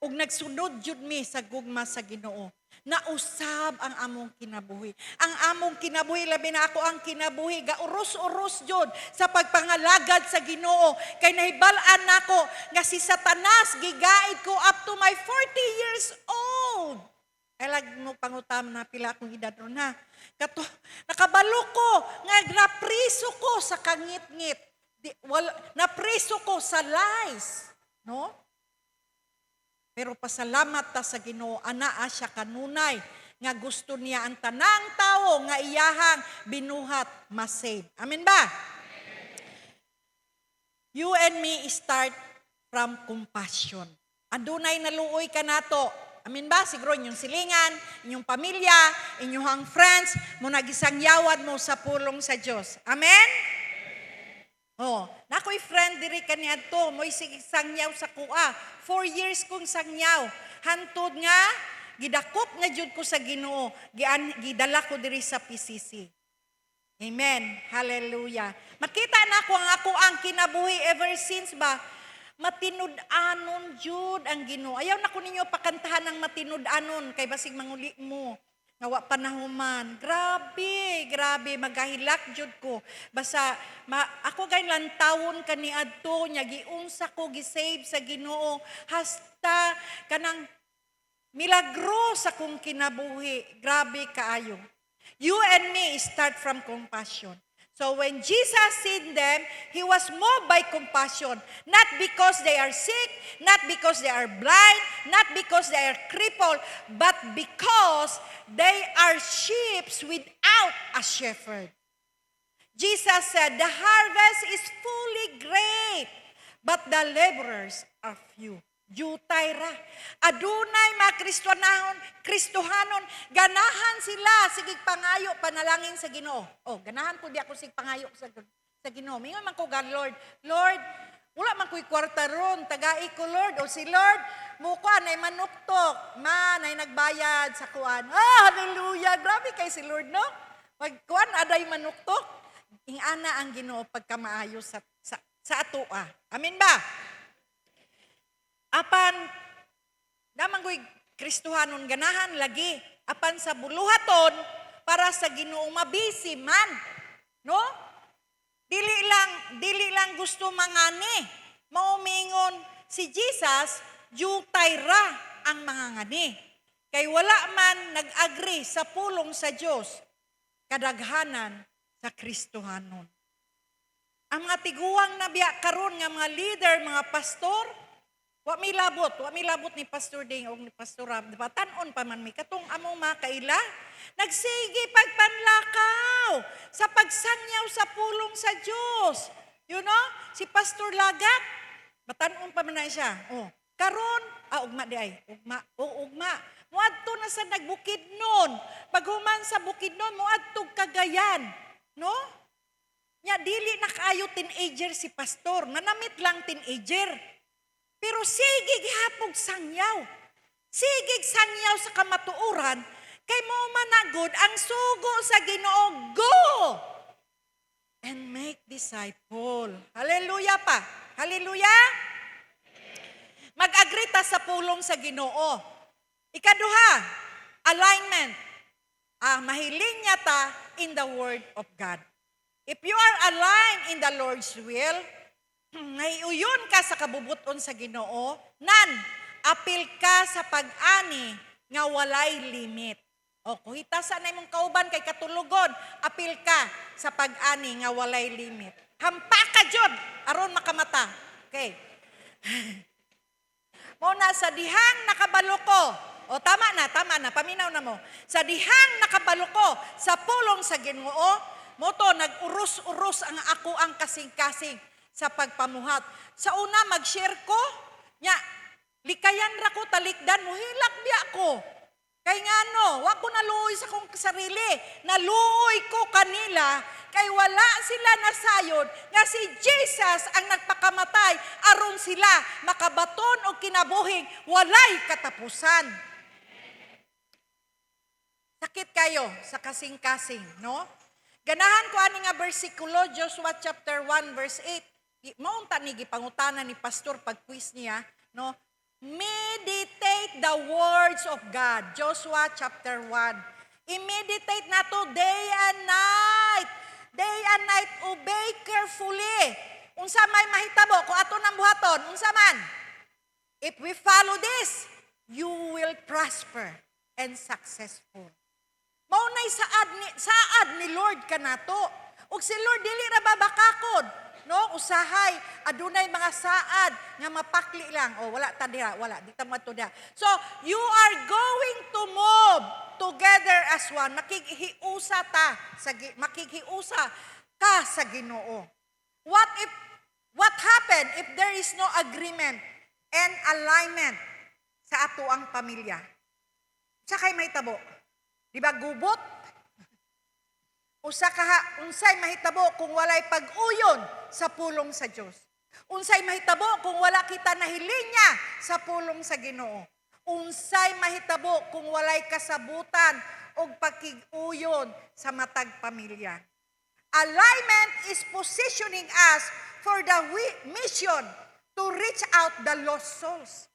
ug nagsunod jud mi sa gugma sa Ginoo, nausab ang among kinabuhi. Ang among kinabuhi, labi na ako ang kinabuhi, gauros-uros jud sa pagpangalagad sa Ginoo. Kay nahibal-an nako nga si Satanas gigaid ko up to my 40 years old. Ay lag mo pangutam na pila akong edad ron ha. Kato, nakabalo ko nga napriso ko sa kangit-ngit. Napriso ko sa lies, no? Pero pasalamat ta sa Ginoo, anaa siya kanunay nga gusto niya ang tanang tao nga iyahang binuhat masave. Amen ba? You and me start from compassion. Adunay naluoy ka nato. Amen ba? Siguro inyong silingan, inyong pamilya, inyong friends, mo nagisangyawad mo sa pulong sa Diyos. Amen? Oh, nako'y friend diri kaniadto, mo'y sangyaw sa kuha. 4 years kong sangyaw. Hantod nga, gidakop nga jud ko sa Ginoo, gidala ko diri sa PCC. Amen. Hallelujah. Makita na ko ang ako ang kinabuhi ever since ba, matinud-anon jud ang Ginoo. Ayaw na ko ninyo pakantahan ng matinud-anon kay basig manguli mo. Nawa panahuman. Grabe, magahilak jud ko. Basta, ako gay lantawon kaniadto, nya giunsa ko, gisave sa Ginoo. Hasta, kanang milagro sa kong kinabuhi. Grabe kaayo. You and me start from compassion. So when Jesus seen them, He was moved by compassion. Not because they are sick, not because they are blind, not because they are crippled, but because they are sheep without a shepherd. Jesus said, the harvest is fully great, but the laborers are few. Jutay ra. Adunay mga Kristohanon, ganahan sila sigig pangayo panalangin sa Ginoo. Oh, ganahan po di ako sig pangayo sa Ginoo. Mingon man ko God, Lord, wala man ko'y kwarta ron, tagai ko Lord, o si Lord, mukha na manuktok, ay nagbayad sa kuan. Hallelujah, grabe kay si Lord, no? Pagkuan aday manuktok, ingana ang Ginoo pagkamaayo sa atoa. Amen ba? Apan, naman ko'y Kristohanon ganahan lagi. apan sa buluhaton para sa Ginoong mabisi man. No? Dili lang gusto mangani. Maumingon si Jesus, jutay ra ang mga ngani. Kay wala man nag-agree sa pulong sa Dios, kadaghanan sa Kristohanon. Ang mga tiguang na biya karon nga mga leader, mga pastor, wa mi labot ni Pastor Ding o ni Pastor Ram, diba? Tanon pa man mi katong among mga kaila, nagsigi pagpanlakaw sa pagsangyaw sa pulong sa Dios. You know, si Pastor Lagat, batanon pa man na siya. Oh, karon, ugma di ay, ugma. Muadto na sa nagbukidnon. Paghuman sa Bukidnon, muadtog Cagayan, no? Nya dili na kaayo teenager si pastor, nanamit lang teenager. Pero sigig hapog sangyaw. Sigig sangyaw sa kamatuoran, kay mo managod ang sugo sa Ginoo. Go! And make disciple. Hallelujah pa. Hallelujah. Mag-agree ta sa pulong sa Ginoo. Ikaduha, alignment. Mahiling niya ta in the Word of God. If you are aligned in the Lord's will, naiuyon ka sa kabubuton sa Ginoo, apil ka sa pag-ani nga walay limit. O kuhita sa na imong kauban kay katulugon, apil ka sa pag-ani nga walay limit. Hampa ka jud aron makamata. Okay. Muna sa dihang nakabalo ko. O tama na, paminaw na mo. Sa dihang nakabalo ko sa pulong sa Ginoo, mo to nag-urus-urus ang ako ang kasing-kasing sa pagpamuhat. Sa una mag-share ko, nya likayan ra ko talikdan mo hilak biya ko. Kay ngano, wa ko naluoy sa kong sarili, naluoy ko kanila kay wala sila nasayod nga si Jesus ang nagpakamatay aron sila makabaton og kinabuhing walay katapusan. Sakit kayo sa kasing-kasing, no? Ganahan ko ani nga bersikulo, Joshua chapter 1 verse 8. Maunta ni gipangutana ni pastor pag quiz niya, no? Meditate the words of God. Joshua chapter 1. I-meditate na to day and night. Day and night, obey carefully. Unsa may mahitabo ko ato nang buhaton, unsa man. If we follow this, you will prosper and successful. Maunay saad ni Lord kanato. Ug si Lord dili ra babakakod, no? Usahay adunay mga saad nga mapakli lang. O wala ta diha, wala di ta madto diha. So, you are going to move together as one. Makighiusa ka sa Ginoo. What happened if there is no agreement and alignment sa ato ang pamilya? Sa kay mahitabo? Di ba gubot? Unsay mahitabo kung walay pag-uyon sa pulong sa Dios. Unsay mahitabo kung wala kita nahilinya sa pulong sa Ginoo. Unsay mahitabo kung walay kasabutan o pagkig-uyon sa matag pamilya. Alignment is positioning us for the mission to reach out the lost souls.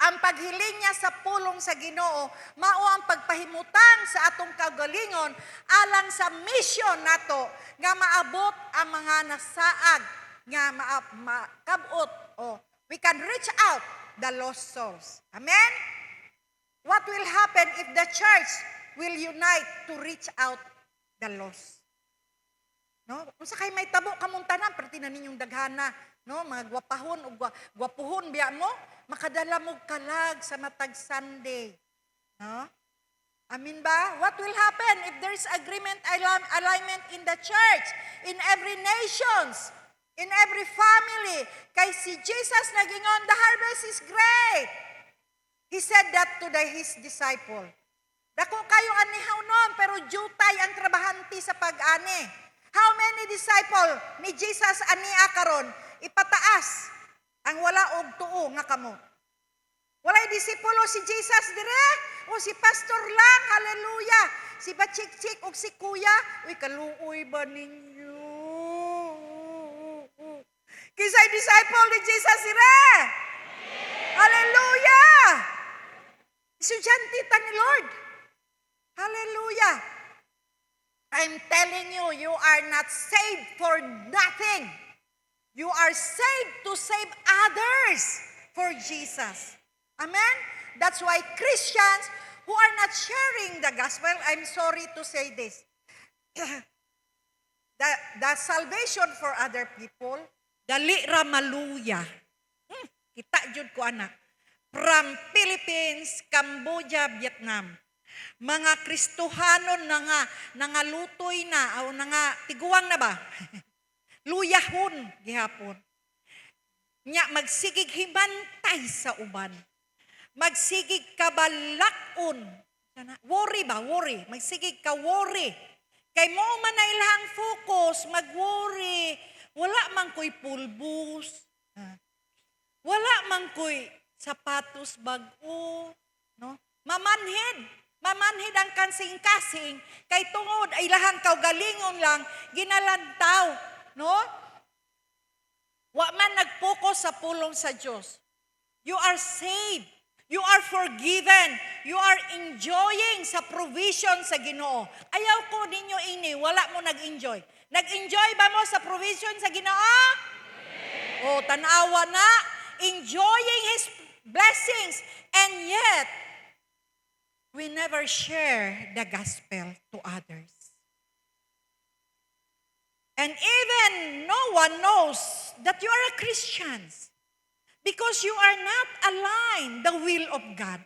Ang paghiling niya sa pulong sa Ginoo, mao ang pagpahimutan sa atong kagalingon alang sa mission nato nga maabot ang mga nasaag nga makabot we can reach out the lost souls. Amen? What will happen if the church will unite to reach out the lost? No? Kung sa kay may tabo kamuntanan, perti na ninyong daghana, no? Mga gwapahon o gwapuhon biya mo, makadala mo kalag sa matag Sunday. No? Amin ba? What will happen if there is agreement, alignment in the church, in every nations, in every family? Kay si Jesus nagingon, the harvest is great. He said that to his disciple. Dako kayo anihaw noon, pero jutay ang trabahanti sa pag-ani. How many disciple ni Jesus ania karon? Ipataas ang wala og tuo nga kamo. Walay disipulo si Jesus dire o si pastor lang, hallelujah. Si Bachik-chik o si kuya, uy kaluoy ba ninyo? Kisay disciple ni Jesus dire. Hallelujah. Estudyante ta ni Lord. Hallelujah. I'm telling you, you are not saved for nothing. You are saved to save others for Jesus. Amen? That's why Christians who are not sharing the gospel, I'm sorry to say this, the salvation for other people, dali ra maluya. Kita jud ko anak. From Philippines, Cambodia, Vietnam. Mga Kristohanon na nga lutoy na, o nga tiguang na ba? Luyahon, gihapon. Nya, magsigig himantay sa uban. Magsigig kabalakon. Worry ba? Worry. Magsigig ka worry. Kay mo man na ilahang focus, mag-worry. Wala man ko'y pulbus. Wala man ko'y sapatos bago. No? Mamanhid ang kansing-kasing. Kay tungod ay ilahang kaugalingon lang, ginalantaw. No? Wa man nag-focus sa pulong sa Diyos. You are saved. You are forgiven. You are enjoying sa provision sa Ginoo. Ayaw ko ninyo ini, wala mo nag-enjoy. Nag-enjoy ba mo sa provision sa Ginoo? O, tanawa na. Enjoying His blessings. And yet, we never share the gospel to others. And even no one knows that you are a Christian because you are not aligned the will of God.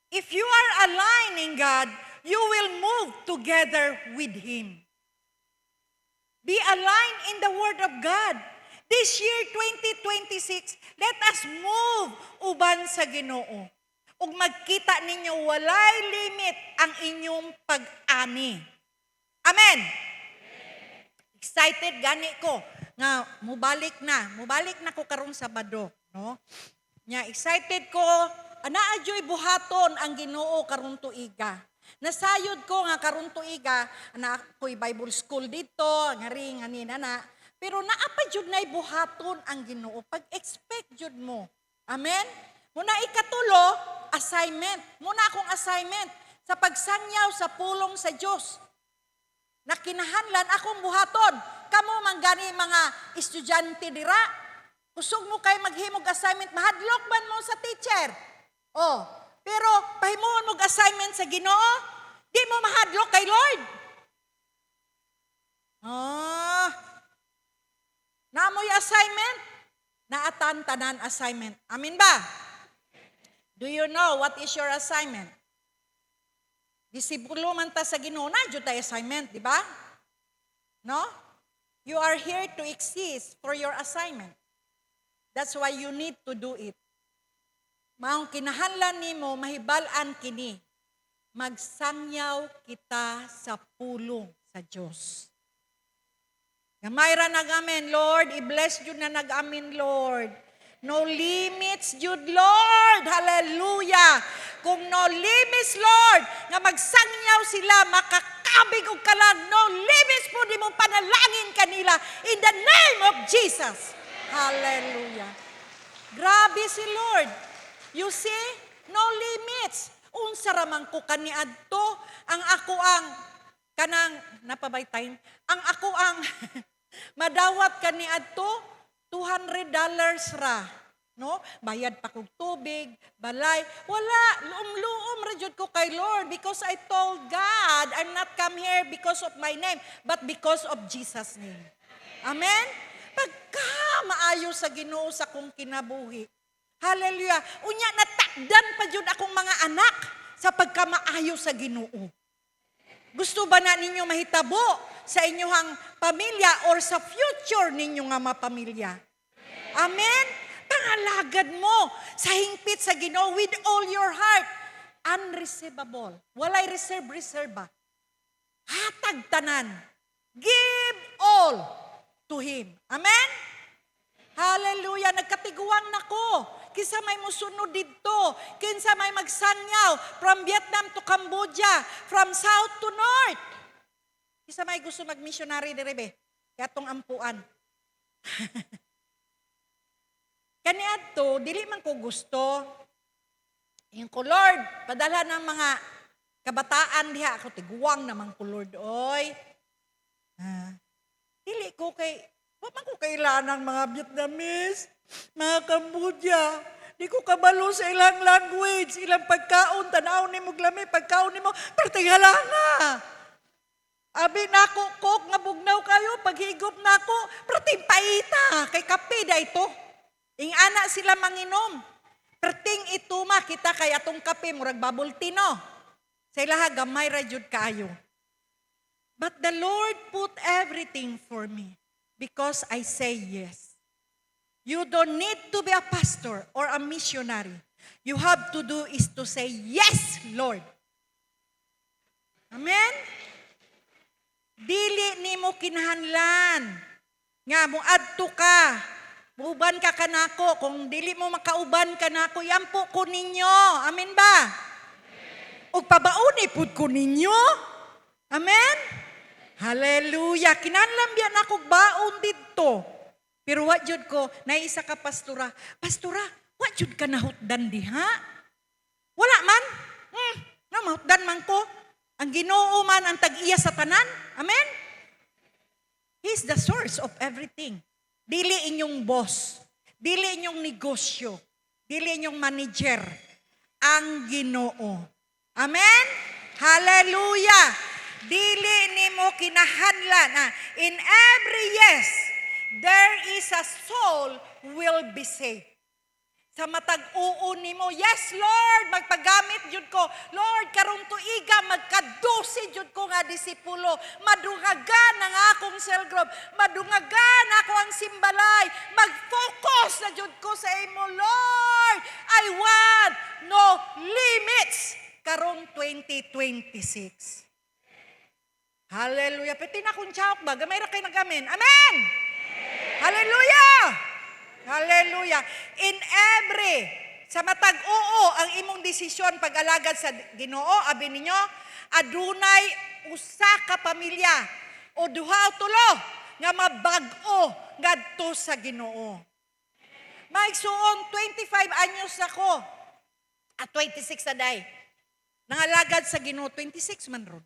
If you are aligned in God, you will move together with Him. Be aligned in the Word of God. This year, 2026, let us move uban sa Ginoo. Ug magkita ninyo walay limit ang inyong pag-ani. Amen. Excited gani ko nga mubalik na ko karong Sabado, no? Nya excited ko anaa joy buhaton ang Ginoo karong tuiga. Nasayod ko nga karong tuiga ana ko'y Bible school dito, ngari nganina na. Pero naa pa jud nay buhaton ang Ginoo. Pag-expect jud mo. Amen. Muna ikatulo, assignment. Muna akong assignment sa pagsangyaw sa pulong sa Dios. Na kinahanlan akong buhaton. Kamo man gani mga estudyante dira. Kusog mo kay maghimog assignment, mahadlok man mo sa teacher. Oh, pero pahimuon mo assignment sa Ginoo, di mo mahadlok kay Lord. Namoy assignment, naatan tanan assignment. Amin ba? Do you know what is your assignment? Disipulo man ta sa Ginoo na jud tay assignment, di ba? No? You are here to exist for your assignment. That's why you need to do it. Maong kinahanglan nimo mahibal-an kini. Magsangyaw kita sa pulong sa Dios. Gamay ra nag-amen, Lord. I-bless jud na nag-amen, Lord. No limits, jud, Lord. Hallelujah. Kung no limits, Lord, nga magsangyaw sila, makakabig og kalag, no limits po di mo panalangin kanila in the name of Jesus. Hallelujah. Grabe si Lord. You see, no limits. Unsa raman ko kaniadto, ang ako ang kanang napabaytayin, ang ako ang madawat kaniadto $200 ra. No? Bayad pa kog tubig, balay. Wala, luom ra jud ko kay Lord because I told God, I'm not come here because of my name, but because of Jesus' name. Amen? Pagka maayo sa Ginoo sa kong kinabuhi. Hallelujah. Unya natakdan pa jud akong mga anak sa pagkamaayo sa Ginoo. Gusto ba na ninyo mahitabo sa inyong pamilya or sa future ninyo nga mapamilya? Amen? Pangalagad mo sa hingpit sa Ginoo with all your heart. Unreceivable. Walay reserve. Hatag tanan. Give all to Him. Amen? Hallelujah. Nagkatiguang nako. Kinsa may musunod dito. Kinsa may magsangyaw from Vietnam to Cambodia, from south to north. Kinsa may gusto mag-missionary direbe. Katong ampuan. Kaniadto, dili man ko gusto. Yung ko, Lord, padala ng mga kabataan diha ako tiguang naman ko, Lord, oy. Dili ko kay, wa man ko kailanang mga Vietnamese, mga Cambodia. Di ko kabalo sa ilang language, ilang pagkaon, tanaw ni mo glami, pagkaon ni mo, pero tingala nga. Abi na ako, kok, nga bugnaw kayo, paghigop na ako, pero timpaita, kay kape da ito. Ing ana sila manginom. Perting ito makita kay atong kape, murag bubble tea, no? Sa ilaha, gamay ra jud kaayo. But the Lord put everything for me because I say yes. You don't need to be a pastor or a missionary. You have to do is to say, yes, Lord. Amen? Dili nimo kinahanglan nga moadto ka, muuban ka kanako, kung dili mo makauban kanako, yampo ko ninyo. Amen ba? Ug pabauni pud ko ninyo. Amen? Hallelujah. Kinahanglan biyan ako baon didto. Pero wa jud ko naisa ka pastora. Pastora, wa jud ka nahutdan diha? Wala man. Na mahutdan man ko. Ang Ginoo man ang tag-iya sa tanan. Amen? He's the source of everything. Dili inyong boss. Dili inyong negosyo. Dili inyong manager. Ang Ginoo. Amen? Hallelujah! Dili nimo kinahanglan. In every yes, there is a soul will be saved. Sa matag uo nimo, yes Lord, magpagamit jud ko. Lord, karong tuiga magkadusi jud ko nga disipulo. Madungagan ang akong cell group. Madungagan ako ang simbalay. Mag-focus na jud ko sa imo, Lord. I want no limits karong 2026. Hallelujah. Pati na kung tiyawak ba, gamay ra kayo nagamin. Amen! Hallelujah! Hallelujah. In every, sa matag oo, ang imong desisyon pag-alagad sa Ginoo, abi ninyo, adunay usa ka pamilya o duha o tulo nga mabag-o ngadto sa Ginoo. Maigsuon 25 anyos ako. At 26 na day. Nangalagad sa Ginoo 26 man ron.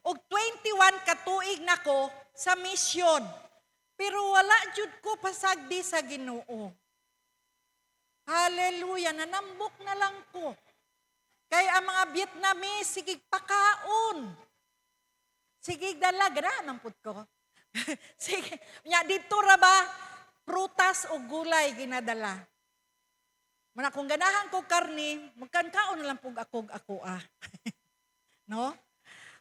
Og 21 katuig nako sa misyon. Pero wala jud ko pasagdi sa Ginoo. Hallelujah, nanambok na lang ko. Kay ang mga Vietnamese, sigig pakaon. Sigig dala, ganahan ang put ko. Sige, nya dito ra ba, prutas o gulay ginadala. Muna kung ganahan ko karni, magkankaon na lang pug ako No?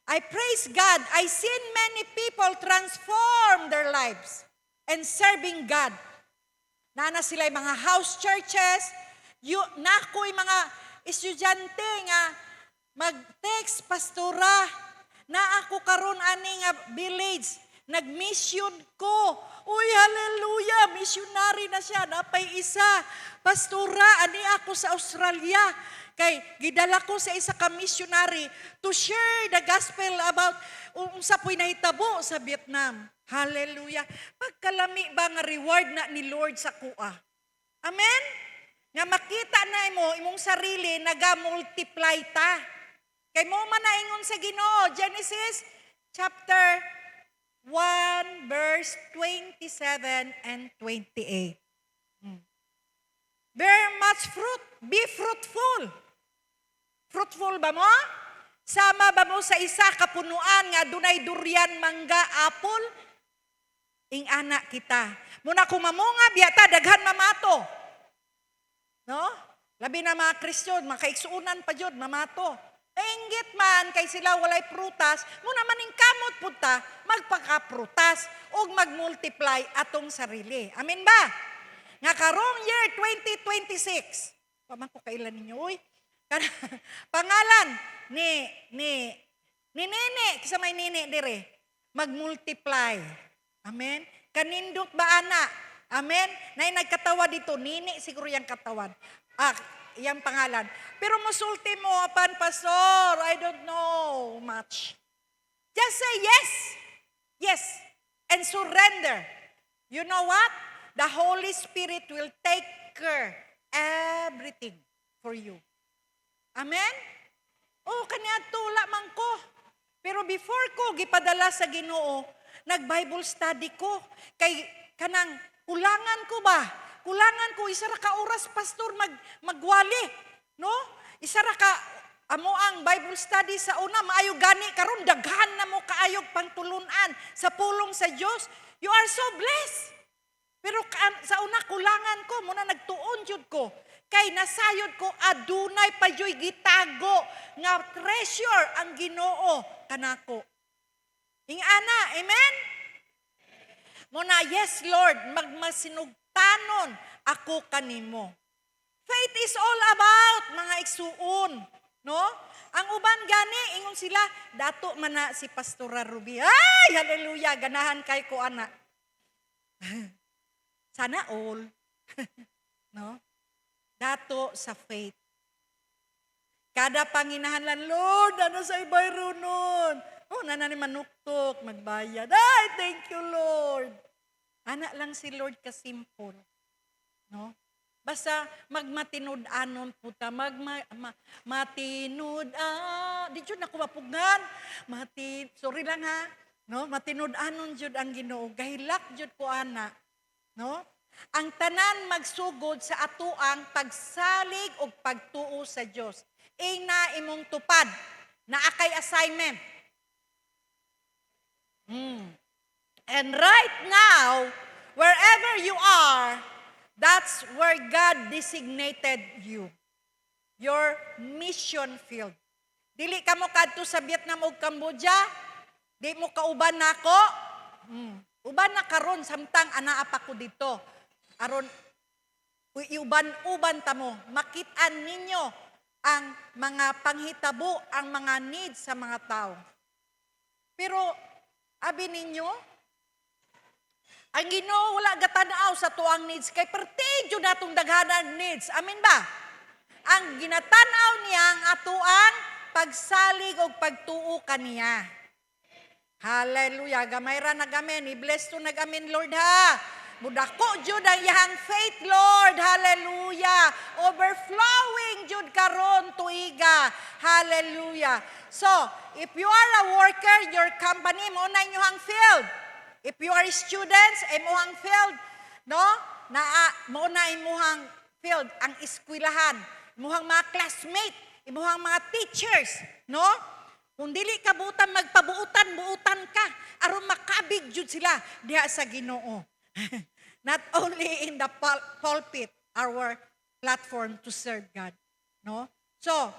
I praise God. I seen many people transform their lives and serving God. Nana sila mga house churches, nakoy mga estudyante nga mag-text pastora na ako karon ani nga village, nag-mission ko. Uy, hallelujah, missionary na siya. Napay isa, pastora, ani ako sa Australia. Kay gidala ko sa isa ka missionary to share the gospel about unsa poy nahitabo sa Vietnam. Hallelujah. Pagkalami ba nga reward na ni Lord sa kuha? Amen? Nga makita na imong sarili naga-multiply ta. Kay mo man naingon sa Ginoo, Genesis chapter 1 verse 27 and 28. Bear much fruit, be fruitful. Fruitful ba mo? Sama ba mo sa isa kapunuan nga dunay durian, mangga, apple? Ing anak kita. Muna kumamunga, biyata, daghan mamato. No? Labi na mga Kristyon, makaigsuunan pa jud mamato. Inggit man, kay sila walay prutas, muna maning kamot punta, magpakaprutas, o magmultiply atong sarili. Amen ba? Nga karong year 2026, paman ko kailan ninyo, uy, pangalan ni Nene, kisa may Nene dire, magmultiply. Amen? Kanindot ba ana? Amen? Nay nagkatawa dito, Nene siguro yung katawan. Yung pangalan. Pero musulti mo, apan pastor, I don't know much. Just say yes. Yes. And surrender. You know what? The Holy Spirit will take care everything for you. Amen? O, kaniadto wala man ko. Pero before ko gipadala sa Ginoo, nag-Bible study ko. Kay kanang kulangan ko ba? Kulangan ko, isa ra ka oras, pastor, magwali. No? Isa ra ka, amo ang Bible study sa una, maayo gani, karon daghan na mo kaayog pangtulunan sa pulong sa Dios. You are so blessed. Pero sa una, kulangan ko, muna nagtuon jud ko. Kay nasayod ko, adunay pa joy gitago, nga treasure ang Ginoo kanako. Ingana, amen? Muna, yes Lord, magmasinugtanon ako kanimo. Faith is all about mga igsuon, no? Ang uban gani, ingon sila, dato man na si Pastora Ruby. Ay, hallelujah, ganahan kay ko ana. Sana all. No? Dato sa faith. Kada panginahanlan, Lord, ano sa ibay runon? Oh, nanani manuktok, magbayad. Ay, thank you, Lord. Ana lang si Lord ka-simple. No? Basta magmatinud-anon puta, matinud-anon. Di jud ako mapugnan. Sorry lang ha. No? Matinud-anon jud ang Ginoo. Gahilak jud ko ana. No? Ang tanan magsugod sa atuang pagsalig o pagtuo sa Dios. Ina imong tupad na akay assignment. And right now, wherever you are, that's where God designated you. Your mission field. Dili ka mo kadto sa Vietnam o Cambodia, di mo kauban nako. Uban na karon samtang anaa pa ko dito. Aron uban ta mo, makit-an ninyo ang mga panghitabo, ang mga needs sa mga tao. Pero abi ninyo, ang Ginoo wala gatanaw sa tuang needs kay pertedyo natong daghanan needs. Amen ba? Ang ginatanaw niya ang atuang pagsalig o pagtuo kaniya. Hallelujah. Gamay ra nagamin. I-bless to nagamin, Lord ha. Mudako jud ang iyang faith, Lord. Hallelujah. Overflowing jud karon tuiga. Hallelujah. So, if you are a worker, your company mo na inyong field. If you are students, imuhang field, no? Mo na imuhang field ang eskwelahan, imuhang mga classmate, imuhang mga teachers, no? Kung dili ka buutan magpabuutan ka aron makabig jud sila diha sa Ginoo. Not only in the pulpit, our platform to serve God, no? So,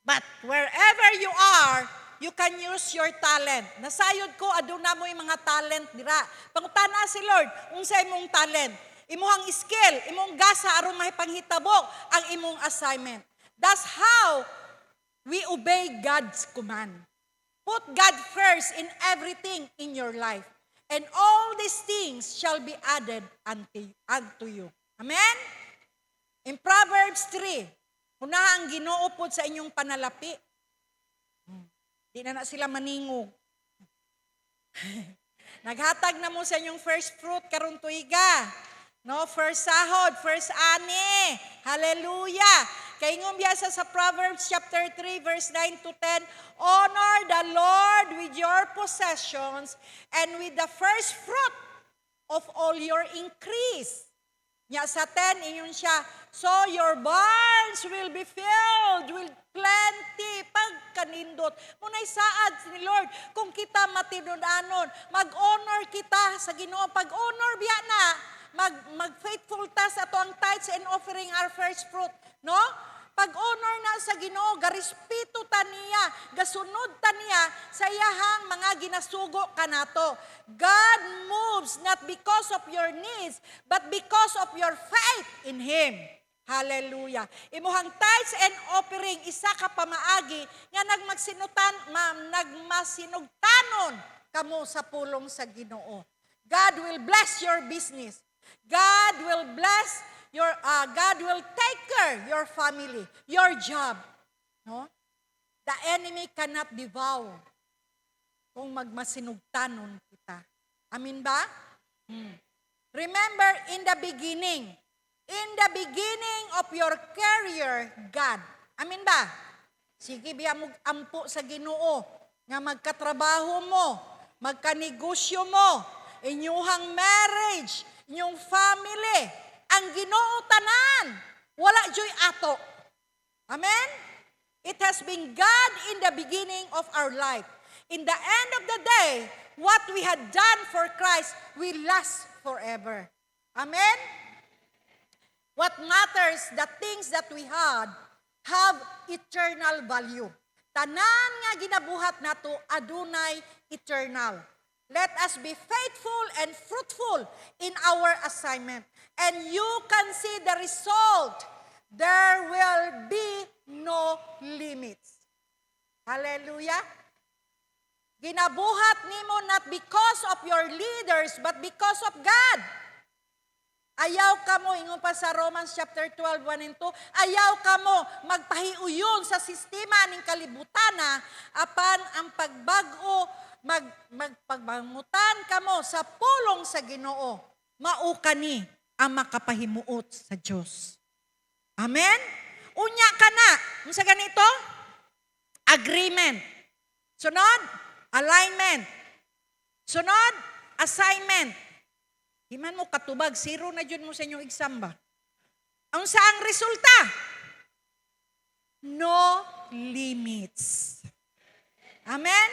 but wherever you are, you can use your talent. Nasayod ko, aduna mo yung mga talent dira. Pangutana si Lord, unsa imong talent? Imuhang skill, imong gasa aron mahipanghitabok ang imong assignment. That's how we obey God's command. Put God first in everything in your life. And all these things shall be added unto you. Amen? In Proverbs 3, unahang Ginoo pod sa inyong panalapi. Di na sila maningog. Naghatag na mo sa inyong first fruit karon tuiga. No, first sahod, first ani. Hallelujah. Kay ngumbiasa sa Proverbs chapter 3 verse 9 to 10, honor the Lord with your possessions and with the first fruit of all your increase. Nya sa 10 inyon siya, so your barns will be filled with plenty pagkanindot. Munay saad ni Lord, kung kita matinud-anon, mag-honor kita sa Ginoo. Pag-honor biya na, mag-faithful ta sa ato ang tithes and offering our first fruit. No? Pag-honor na sa Ginoo, garispito ta niya, gasunod ta niya sa iyahang mga ginasugo kanato. God moves not because of your needs, but because of your faith in Him. Hallelujah. Imuhang tithes and offering, isa ka pamaagi nga nagmasinugtanon kamo sa pulong sa Ginoo. God will bless your business. God will God will take care your family, your job. No? The enemy cannot devour kung magmasinugtanon kita. Amin ba? Remember, in the beginning of your career, God. Amin ba? Sige biya mo ampo sa Ginoo nga magkatrabaho mo, magkanegosyo mo, inyuhang marriage, inyong family, ang Ginoo tanan. Wala joy ato. Amen? It has been God in the beginning of our life. In the end of the day, what we had done for Christ will last forever. Amen? What matters, the things that we had, have eternal value. Tanan nga ginabuhat nato adunay eternal. Let us be faithful and fruitful in our assignment. And you can see the result. There will be no limits. Hallelujah. Ginabuhat nimo not because of your leaders, but because of God. Ayaw ka mo, ingon pa sa Romans chapter 12, 1 and 2, ayaw ka mo magpahiuyon sa sistema ng kalibutana apan ang pagbago, magpagbangutan ka mo sa pulong sa Ginoo. Mao kani ang makapahimuot sa Dios. Amen? Unya ka na. Unsa ganito? Agreement. Sunod, alignment. Sunod, assignment. Himan mo katubag, zero na dyan mo sa inyong exam ba? Ang saang resulta? No limits. Amen?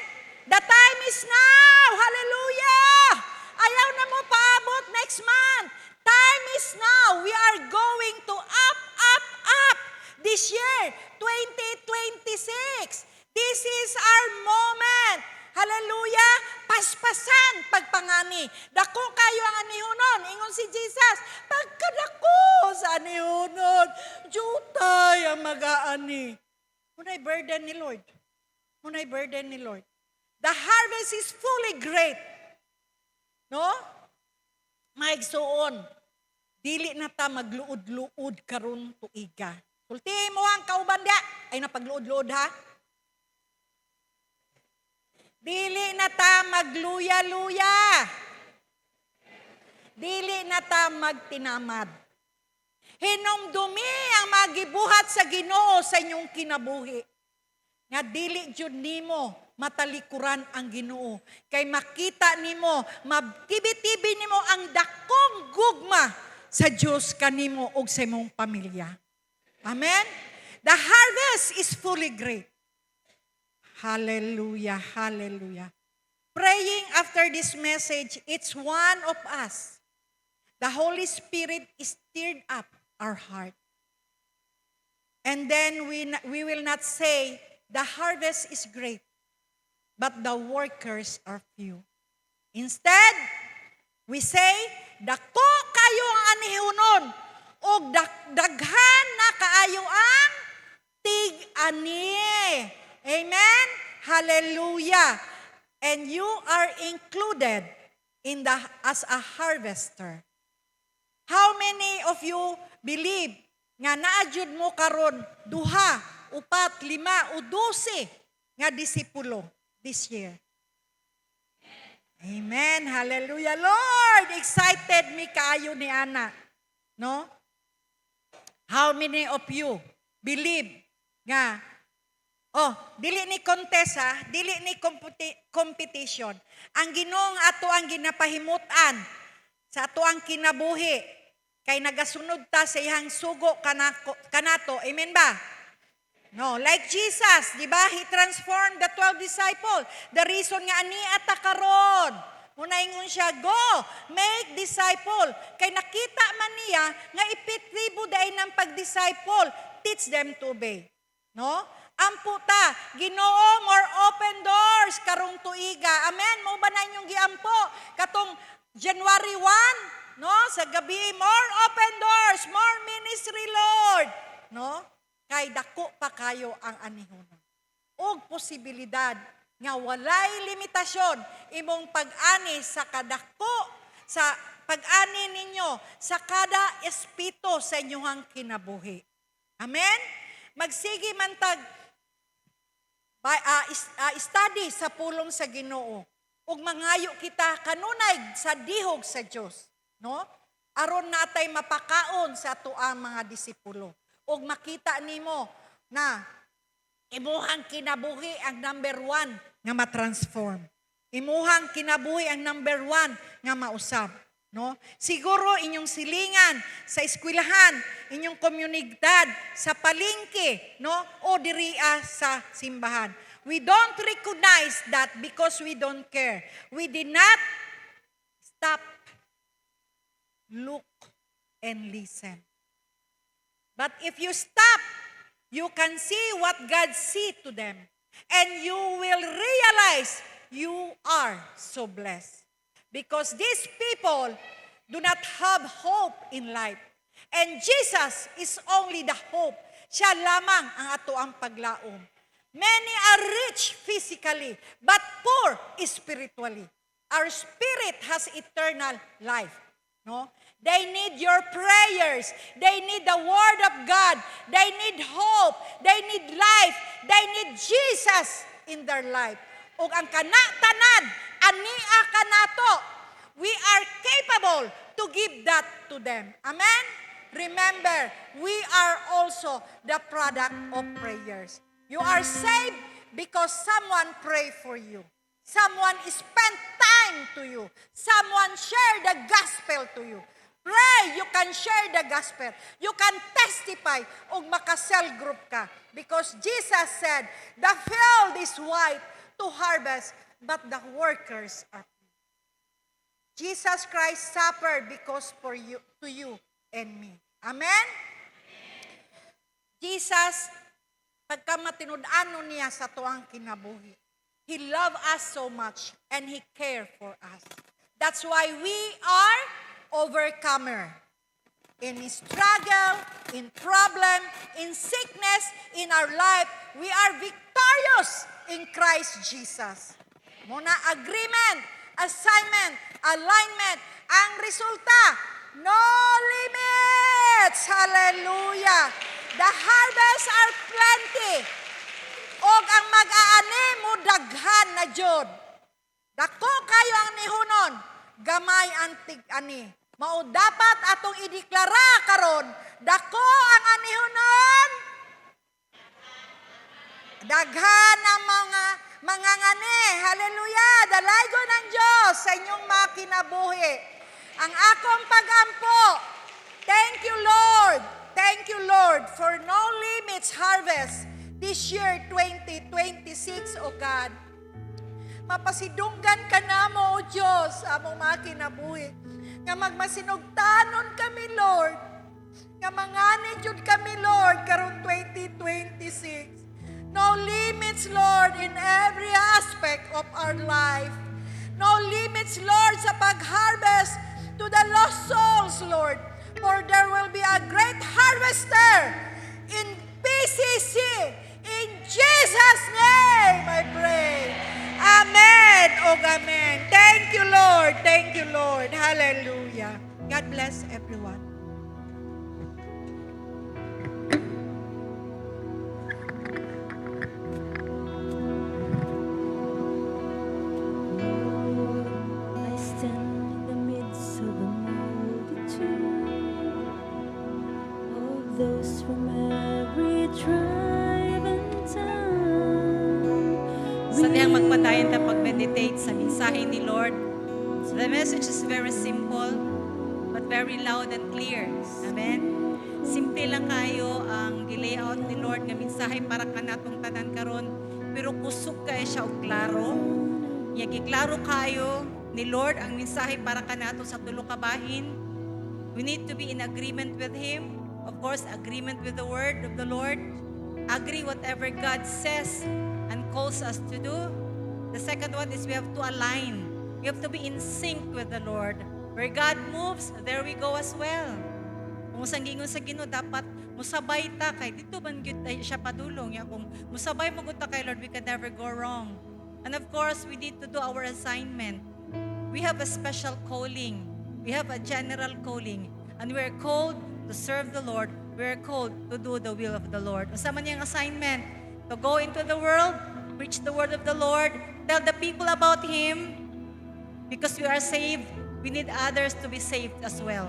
The time is now. Hallelujah! Ayaw na mo paabot next month. Time is now. We are going to up, up, up. This year, 2026. This is our moment. Hallelujah! Paspasan pagpangani. Dako kayo ang anihunon. Ingon si Jesus, pagkadako sa anihunon, jutay ang mag-aani. Muna'y burden ni Lord. Muna'y burden ni Lord. The harvest is fully great. No? Maigsuon. Dili na ta magluod-luod karon tuiga. Sulti mo ang kauban dia. Ay napagluod-luod ha? Dili na ta magluya-luya. Dili na ta magtinamad. Hinumdumi ang magibuhat sa Ginoo sa inyong kinabuhi. Nga dili jud nimo matalikuran ang Ginoo. Kay makita nimo, mabtibi-tibi nimo ang dakong gugma sa Dios kanimo ug sa imong pamilya. Amen? The harvest is fully great. Hallelujah, hallelujah. Praying after this message, it's one of us. The Holy Spirit is stirred up our heart. And then we will not say, the harvest is great, but the workers are few. Instead, we say, dako kayo ang anihunon, o daghan na kaayo ang tig-ani. Amen? Hallelujah. And you are included as a harvester. How many of you believe nga naadjud mo karon 2, 4, 5 o 12 nga disipulo this year? Amen. Hallelujah. Lord, excited mi kaayo ni Ana. No? How many of you believe nga dili ni contest ha, dili ni competition. Ang Ginoong ato ang ginapahimutan sa ato ang kinabuhi kay nagasunod ta sa iyang sugo kanato. Amen ba? No, like Jesus, di ba? He transformed the 12 disciples. The reason nga ani ata karon, muna ingon siya, go, make disciple. Kay nakita man niya nga ipitribo dai ng pag-disciple, teach them to obey. No? Ampo ta, Ginoo, more open doors karong tuiga. Amen. Mo ba na inyong giampo katong January 1, no? Sa gabi, more open doors, more ministry, Lord. No? Kay dako pa kayo ang anihunon. Og posibilidad nga walay limitasyon imong pag-ani sa kadako, sa pag-ani ninyo sa kada espito sa inyong kinabuhi. Amen? Magsige man tag study sa pulong sa Ginoo ug mangayo kita kanunay sa dihog sa Dios, no? Aron natay mapakaon sa atuang mga disipulo ug makita nimo na imuhang kinabuhi ang number 1 nga ma-transform. Imuhang kinabuhi ang number 1 nga mausab. No? Siguro inyong silingan sa eskwelahan, inyong komunidad, sa palengke, no? O diriya sa simbahan. We don't recognize that because we don't care. We did not stop, look, and listen. But if you stop, you can see what God see to them. And you will realize you are so blessed. Because these people do not have hope in life. And Jesus is only the hope. Siya lamang ang ato ang paglaom. Many are rich physically, but poor spiritually. Our spirit has eternal life. No? They need your prayers. They need the Word of God. They need hope. They need life. They need Jesus in their life. Ug ang kanatanan, ania kanato, we are capable to give that to them. Amen? Remember, we are also the product of prayers. You are saved because someone prayed for you. Someone spent time to you. Someone shared the gospel to you. Pray, you can share the gospel. You can testify ug maka-cell group ka. Because Jesus said, the field is white to harvest, but the workers are few. Jesus Christ suffered because for you, to you and me. Amen? Jesus, pagka matinud-ano niya sa tuang kinabuhi, He loved us so much and He cared for us. That's why we are overcomer. In struggle, in problem, in sickness, in our life, we are victorious in Christ Jesus. Muna agreement, assignment, alignment, ang resulta, no limits. Hallelujah. The harvest are plenty. Og ang mag-aani mo daghan na jud. Dako kayo ang nihunon, gamay ang tig-ani. Mao dapat atong ideklara karon, dako ang anihunon, daghan ang mga ngani. Hallelujah! Dalaygon ng Diyos sa inyong mga kinabuhi. Ang akong pag-ampo, thank you Lord. Thank you Lord for no limits harvest this year 2026, O God. Mapasidunggan ka namo, O Diyos, among mga kinabuhi. Nga magmasinugtanon kami, Lord. Nga manganid yun kami, Lord, karong 2026. No limits, Lord, in every aspect of our life. No limits, Lord, sa pag-harvest to the lost souls, Lord. For there will be a great harvester in PCC. In Jesus' name, I pray. Amen. Oh, amen. Thank you, Lord. Thank you, Lord. Hallelujah. God bless everyone. I stand in the midst of a multitude of those from every tribe and tongue. Sa diyang magpadayon ta pag-meditate sa mensahe ni Lord. So the message is very simple but very loud and clear. Amen? Simple lang kayo ang gilayout ni Lord nga mensahe para kanatong tanan karon, pero kusog kay siya og klaro. Giklaro kayo ni Lord ang mensahe para kanato sa tulo ka bahin. We need to be in agreement with Him. Of course, agreement with the word of the Lord. Agree whatever God says and calls us to do. The second one is we have to align. We have to be in sync with the Lord. Where God moves, there we go as well. Kung sang gingon sa Ginoo, dapat musabay ta kay dito man gyud siya padulong ya. Kung musabay mo gud ta kay Lord, we can never go wrong. And of course, we need to do our assignment. We have a special calling. We have a general calling. And we are called to serve the Lord. We are called to do the will of the Lord. Unsa man yang assignment? To go into the world, preach the word of the Lord, tell the people about Him. Because we are saved, we need others to be saved as well.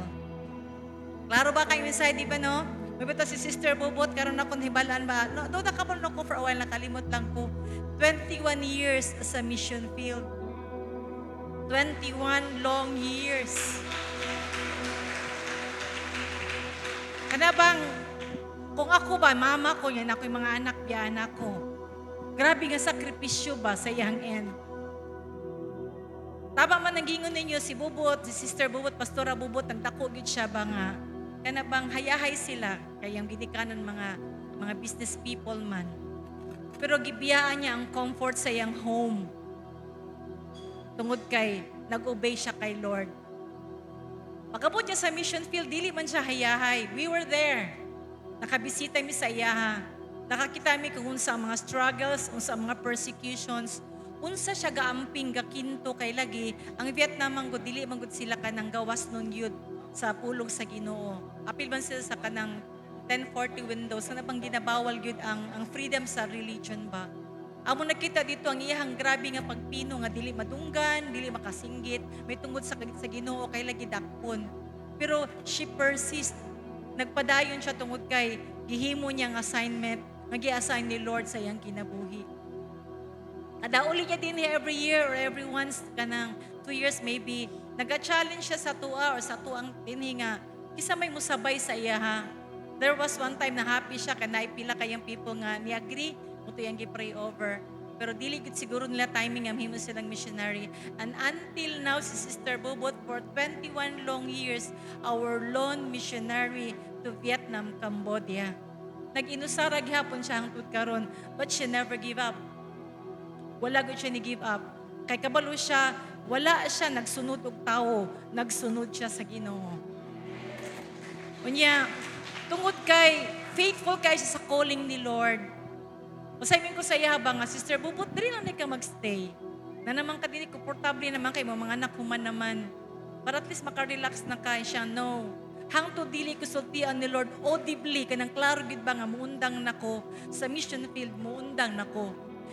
Klaro ba kayo inside, di ba no? Mabita si Sister Bubot, karon ako hibalaan ba? No, doon nakapunod ako for a while, nakalimot lang ko. 21 years sa mission field. 21 long years. Kana bang, kung ako ba, mama ko, yan ako yung mga anak, biyana ko. Grabe nga sakripisyo ba sa iyang end. Tama man nanggingon ninyo si Bubot, si Sister Bubot, Pastora Bubot, nagdako gyud siya ba nga, kana bang hayahay sila, kayang ginikanon mga business people man. Pero gibiyaan niya ang comfort sa iyang home. Tungod kay, nag-obey siya kay Lord. Pagkabot niya sa mission field, dili man siya hayahay. We were there. Nakabisita mi sa iyaha. Nakakita mi kung unsa ang mga struggles, unsa ang mga persecutions, unsa siya gaamping gakinto kay lagi ang Vietnam ang dili man gud sila kanang gawas nun yud sa pulong sa Ginoo. Apil man sila sa kanang 1040 windows na bang ginabawal yun ang freedom sa religion ba. Amo nakita dito ang iyahang grabe nga pagpino nga dili madunggan, dili makasinggit, may tungod sa Ginoo kay lagi dakpon. Pero she persist. Nagpadayon siya tungod kay gihimo niya ang assignment nga gi-assign ni Lord sa iyang kinabuhi. Adauli niya din every year or every once kanang 2 years maybe naga-challenge siya sa tuwa or sa tuang dinhi nga kisa may musabay sa iya ha. There was one time na happy siya kay naipila kayang people nga ni-agree mo to yang gi-pray over. Pero dili gud siguro nila timing ang himo silang missionary. And until now si Sister Bubot for 21 long years our lone missionary to Vietnam, Cambodia. Nag-inusara gihapon siya hangtod karon but she never give up. Wala gud siya ni give up. Kay kabalo siya, wala siya nagsunod og tawo, nagsunod siya sa Ginoo. Unya, tungod kay faithful kay siya sa calling ni Lord. Usamin ko sa iya ba nga, Sister Bubot, dili lang ka magstay. Na naman ka dili komportable naman kay mga anak human naman. Para at least maka-relax na kay siya. No. Hangtod dili ko sultian ni Lord audibly kanang klaro gid ba nga muundang nako sa mission field, muundang nako.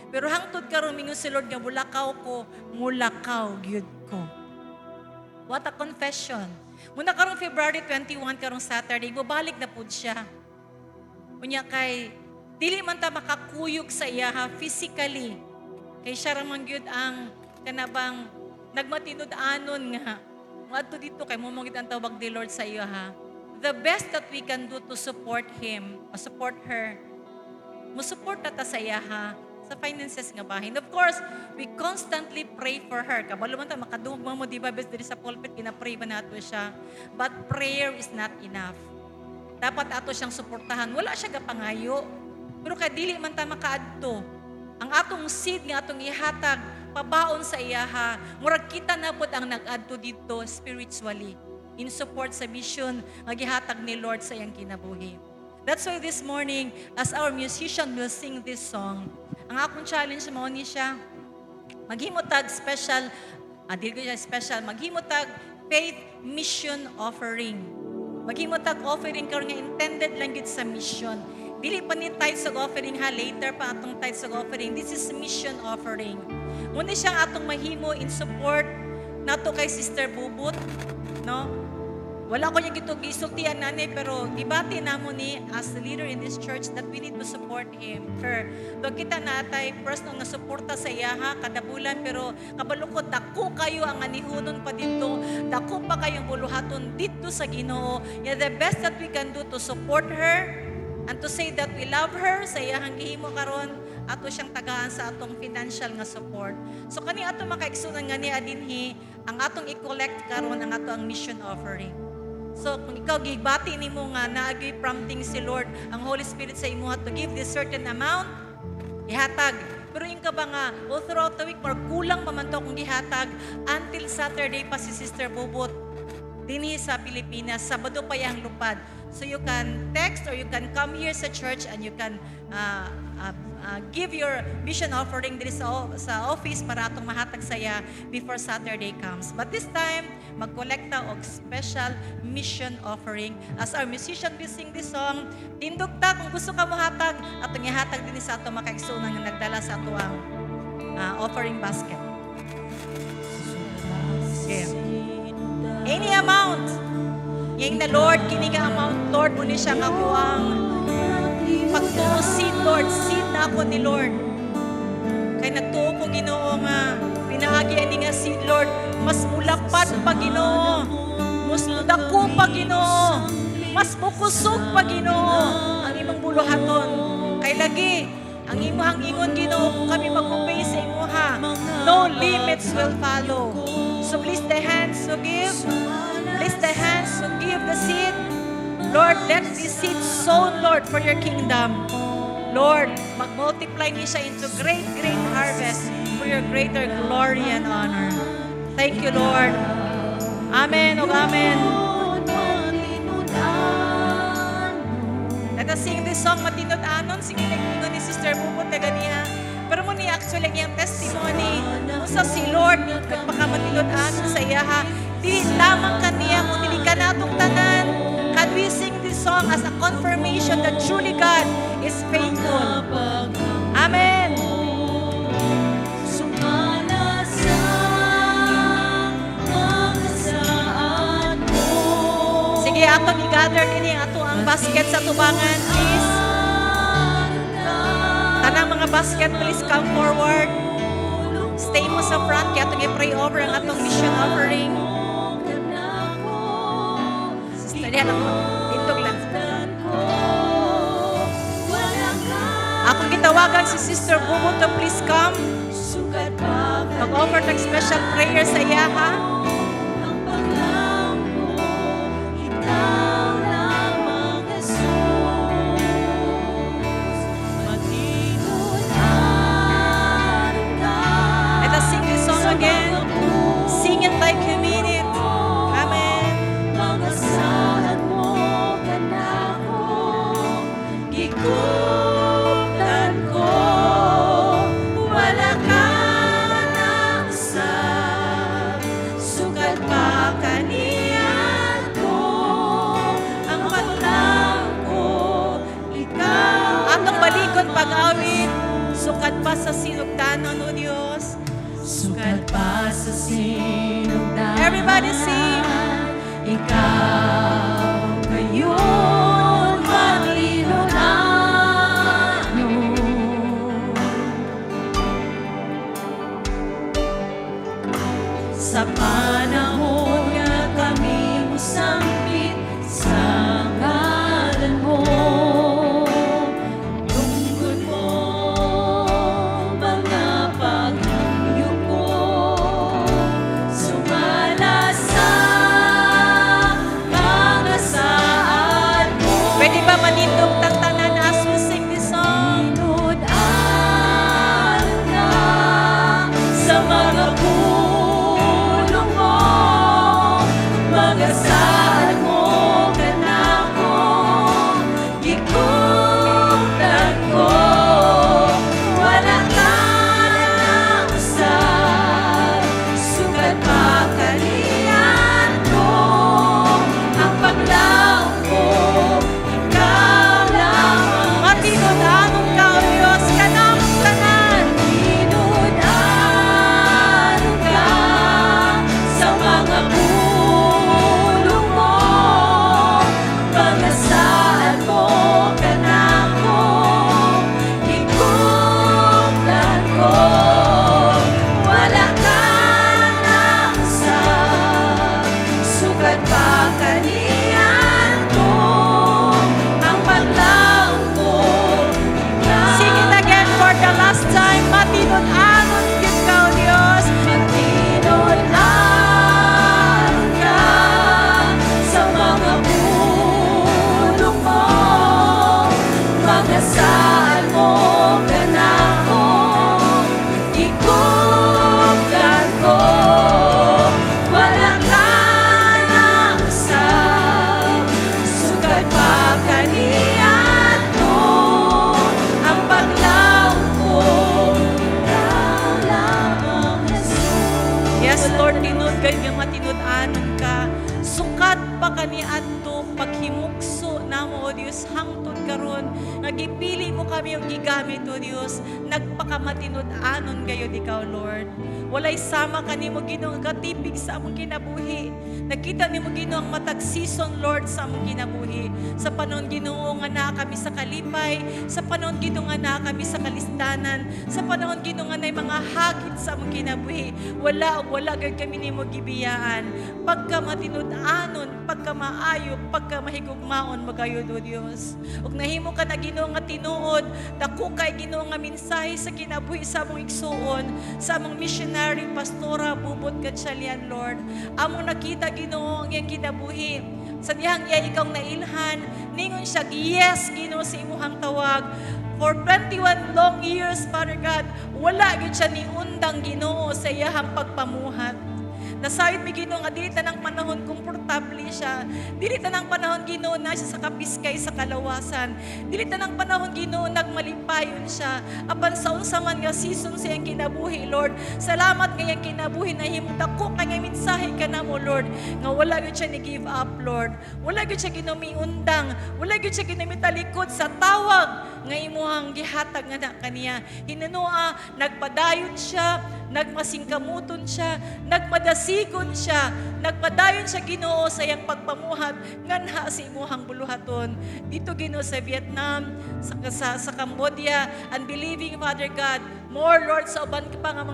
Pero hangtod karon mingon si Lord nga mulakaw ko, mulakaw gyud ko. What a confession. Muna karong February 21 karong Saturday, bubalik na pud siya. Unya kay dili man ta makakuyog sa iya ha, physically. Kay siya ra man gyud ang kanabang nagmatinud-anon nga. Moadto dito kay mo mangit ang tawag ni Lord sa iyo ha. The best that we can do to support him, support her. Mo support ta sa iya ha. Sa finances nga bahin. Of course, we constantly pray for her. Kabalo man ta makadungog mo di ba bes diri sa pulpit kina-pray ba nato siya. But prayer is not enough. Dapat ato siyang suportahan. Wala siya gapangayo. Pero kay dili man ta makaadto. Ang atong seed nga atong ihatag pabaon sa iyaha. Murag kita na pod ang nag-adto dito spiritually in support sa mission nga gihatag ni Lord sa iyang kinabuhi. That's why this morning as our musician will sing this song, ang akong challenge mo ni siya, maghimutag special, dili ko siya special, maghimutag faith mission offering. Maghimutag offering karon nga intended lang gid sa mission. Dili pa ni tithes of offering ha, later pa atong tithes of offering. This is mission offering. Muna siyang atong mahimo in support nato kay Sister Bubot, no? Wala ko yung gisultian nani, pero gibati namo ni as the leader in this church that we need to support her. Do kita natay personal nga suporta sa iya ha, kada bulan, pero kabalukod dako kayo ang anihunon pa dito, dako pa kayong buluhaton dito sa Ginoo. Yeah, the best that we can do to support her and to say that we love her sa iyahang gihimo karon, ato siyang tagaan sa atong financial nga support. So kani ato makaigsunan nga ni adinhi ang atong i-collect karon ang ato ang mission offering. So kung ikaw gibati nimo nga naagi prompting si Lord ang Holy Spirit sa imo to give this certain amount, ihatag. Pero yung ka ba nga, all throughout the week, or kulang pa man to kung gihatag, until Saturday pa si Sister Bubot dinhi sa Pilipinas, Sabado pa yang lupad. So you can text or you can come here sa church and you can give your mission offering diri sa office para atong mahatag saya before Saturday comes. But this time, magkolekta og special mission offering. As our musician will sing this song, tindog ta kung gusto ka mohatag, atong ihatag din sa ato makaigsunan nga nagdala sa ato ang offering basket. Okay. Any amount. Yang na Lord, kini nga amount, Lord, muli siya nga ako ang pagtuusin, Lord. Sin na ako ni Lord. Kaya nagtuo ko, Ginoo, nga pinaagi ani nga sin, Lord. Mas mulapad pa, Ginoo. Mas mudako pa, Ginoo. Mas mukusog pa, Ginoo. Ang imong buluhaton. Kay lagi, ang imong ingon, Ginoo, kung kami mag-obey sa imo, ha, no limits will follow. So please the hands to give. Please the hands to give the seed. Lord, let this seed sown, Lord, for your kingdom. Lord, mag-multiply niya siya into great, great harvest for your greater glory and honor. Thank you, Lord. Amen o amen. Let us sing this song, Matinod Anon. Sige, nag-ingon ni Sister Bubot na ganiya. Pero mo ni actually niyang testimony. Usa si Lord, nagpakamatinod anon sa iya, ha. Di lamang kaniya, kung dili ka natong tanan. Can we sing this song as a confirmation that truly God is faithful? Amen. Sige, ato i-gather kini ato ang basket sa tubangan, please. Tanang mga basket, please come forward. Stay mo sa front, kaya itong i-pray over ang atong mission offering. Sister, yan ako. Intog lang. Akong gitawagan si Sister Bubo to please come. Mag-offer ng special prayer sa iya, ha? Let us sing this song again. Sing it like you mean it. Amen. Gikutan ko, wala ka na usap. Sukat pa kaniyan ko, ang paglang ko, ikaw. Atong balikon pag-awit, sukat pa sa sinugdanon, o Diyos. Sukat pa sa sinugdanon. Everybody sing. Ikaw ngayon matinod anon. Sa panahon nga kami musambit sa ngalan mo. Tungkol mo mga paghayo ko. Sumala sa mga saan mo. Pwede ba manindog tantanan as we sing this song? Tinod anon ka sa mga pulong mo. Mga saan mo ka na ko. Gikutan ko. Wala ka na usap. Sukat pa kaniyan ko. Ang paglaong ko, ikaw lamang. Matinod anon ka, O Diyos, kanamang tanan. Matinod anon ka sa mga pulong mo. Mga saan mo ka na ko. Gikutan ko. Wala ka na usap. Sukat pa kaniyan ko. Ang paglaong ko, sing it again for the last time. Matinod anon gid ka, O Diyos. Matinod anon ka sa mga pulong mo. Mga saan mo ka na ko. Gikutan ko. Wala ka na usap. Sukat pa kaniyan ko. Ang paglaong ko, ikaw lamang, Jesus. Yes, Lord, tinod kayo nga matinod anon ka. Sukat pa kaniadto paghimukso namo, O Dios, hangtod karon. Nagipili mo kami yung gigamit, O Dios. Nagpakamatinod anon kayo ikaw, Lord. Walay sama kanimo Ginoo nga katipig sa among kinabuhi. Nakita nimo Ginoo ang matag season Lord sa among kinabuhi. Sa panahon Ginoo nga naa kami sa kalipay, sa panahon Ginoo nga naa kami sa kalistanan, sa panahon Ginoo nga nay mga hagit sa among kinabuhi. Wala gid kami nimo gibiyaan. Pagka matinud-anon, pagka maayo, pagka mahigugmaon magayod o Dios. Ug nahimo ka na Ginoo nga tinuod, dako kay Ginoo nga mensahe sa kinabuhi sa among igsuon, sa among missionary pastora Bubot Gatchalian Lord. Among nakita Ginoo ang iyang kinabuhi. Sa dihang iya ikaw nailhan, ningon siya yes Ginoo sa imuhang tawag. For 21 long years, Father God, wala gid siya ni undang Ginoo sa iyahang pagpamuhat. Nasayod mi Ginoo nga dili tanang panahon komportable siya. Dili tanang panahon Ginoo na siya sa kapiskay sa kalawasan. Dili tanang panahon Ginoo nagmalipayon siya. Apan sa unsa man nga season sa iyang kinabuhi, Lord. Salamat nga iyang kinabuhi na himutako kay mensahe kanamo, Lord. Nga wala gyud siya ni give up, Lord. Wala gyud siya Ginoo miundang. Wala gyud siya Ginoo mitalikod sa tawag nga imuhang gihatag nga na kaniya. Hinunua, nagpadayon siya, nagmasingkamuton siya, nagmadasigon siya, nagpadayon siya Ginoo sa iyang pagpamuhat nganha sa imuhang buluhaton. Dito Ginoo sa Vietnam, sa Cambodia, and believing Father God, more Lord sa uban pa nga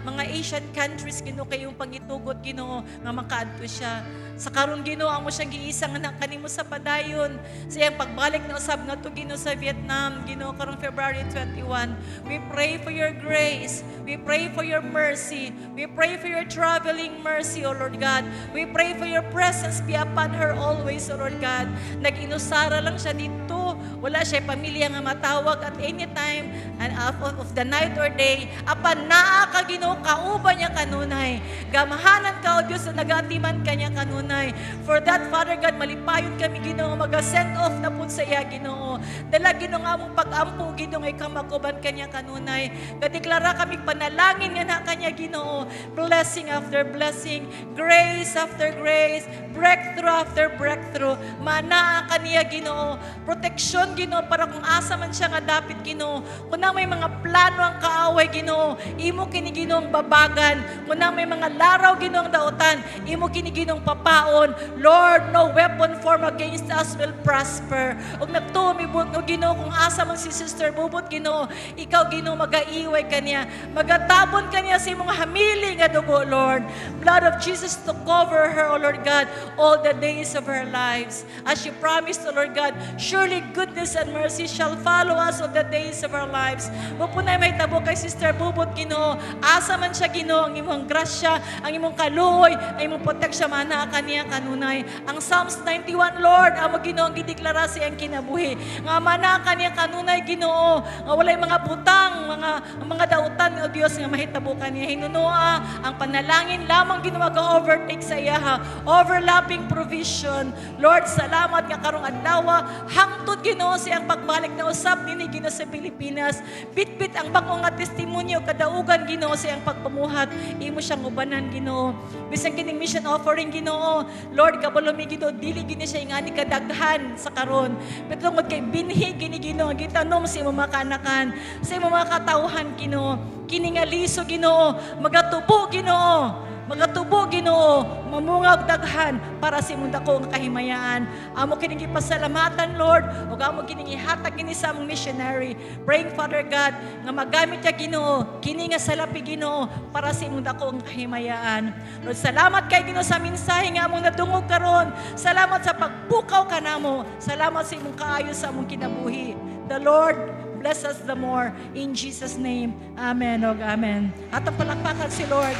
mga Asian countries Ginoo kayong pangitugot Ginoo nga makaadto siya. Sa karon Ginoo amo siyang giisa nga kanimo sa padayon sa iyang pagbalik na usab ngadto Ginoo sa Vietnam Ginoo karong February 21. We pray for your grace. We pray for your mercy. We pray for your traveling mercy, O Lord God. We pray for your presence be upon her always, O Lord God. Nag-inusara lang siya dito. Wala siya pamilya nga matawag at any time and of the night or day. Apan naa ka Ginoo kauban niya kanunay. Gamahanan ka o Dios na nagatiman kanya kanunay. For that Father God, malipayon kami Ginoo mag-send off na pud sa iya Ginoo. Dala Ginoo nga among pag-ampo Ginoo ay kamakuban kanya kanunay. Kadeklara kami panalangin nga na kanya Ginoo. Blessing after blessing, grace after grace, breakthrough after breakthrough. Manaa kaniya Ginoo. Proteksyon Ginoo para kung asa man siya nga dapit Ginoo. Kung na may mga plano ang kaaway Ginoo, imo kini Ginoo babagan. Kung na may mga laraw Ginoo ang dautan, imo kini Ginoo papaon. Lord, no weapon formed against us will prosper. Ug nagtumibot no Ginoo kung asa man si Sister Bubot Ginoo, ikaw Ginoo magaiway kaniya, magatabon kaniya sa imong hamili nga dugo Lord. Blood of Jesus to cover her, O Lord God, all the days of her lives. As you promised, O Lord God, surely goodness and mercy shall follow us all the days of our lives. Mapunay may tabo kay Sister Bubot Ginoo. Asa man siya Ginoo, ang imong grasya, ang imong kaluoy, ang imong proteksyon mana kaniya kanunay. Ang Psalms 91, Lord, amo Ginoo ang gideklara sa iyang kinabuhi. Nga mana kaniya kanunay Ginoo, nga walay mga butang, mga dautan o Dios nga mahitabo kaniya. Hinunua ang panalangin lamang Ginoo ga-overtake sa iya ha. Overlapping provision. Lord, salamat nga karong adlaw hangtod Ginoo sa iyang pagbalik na usab dinhi Ginoo sa Pilipinas. Bitbit ang bag-o nga testimonyo kadaugan Ginoo sa iyang pagpamuhat. Imo siyang ubanan Ginoo. Bisan kining mission offering Ginoo, Lord, kabalo mi Ginoo dili gini siya ingani kadaghan sa karon. Pero tungod kay binhi gini Ginoo gitanom sa imong mga kanakan, sa imong mga katawhan Ginoo. Kini nga liso Ginoo, magatubo Ginoo. Magatubo Ginoo, mamungag daghan para sa imong dako nga kahimayaan. Amo kining gipasalamatan Lord, ug amo kining ihatag kini sa among missionary. Praying Father God nga magamit niya Ginoo, kini nga salapi Ginoo para sa imong dako nga kahimayaan. Lord, salamat kay Ginoo sa mensahe nga among nadungog karon. Salamat sa pagpukaw kanamo. Salamat sa imong kaayo sa among kinabuhi. The Lord bless us the more in Jesus name. Amen ug amen. Atong palakpakan si Lord.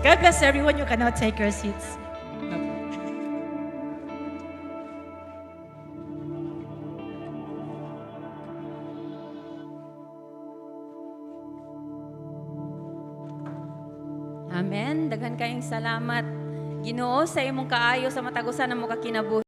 God bless everyone. You can now take your seats. Amen. Daghan kayong salamat Ginoo sa imong kaayo sa matagusan ng mga kinabuhi.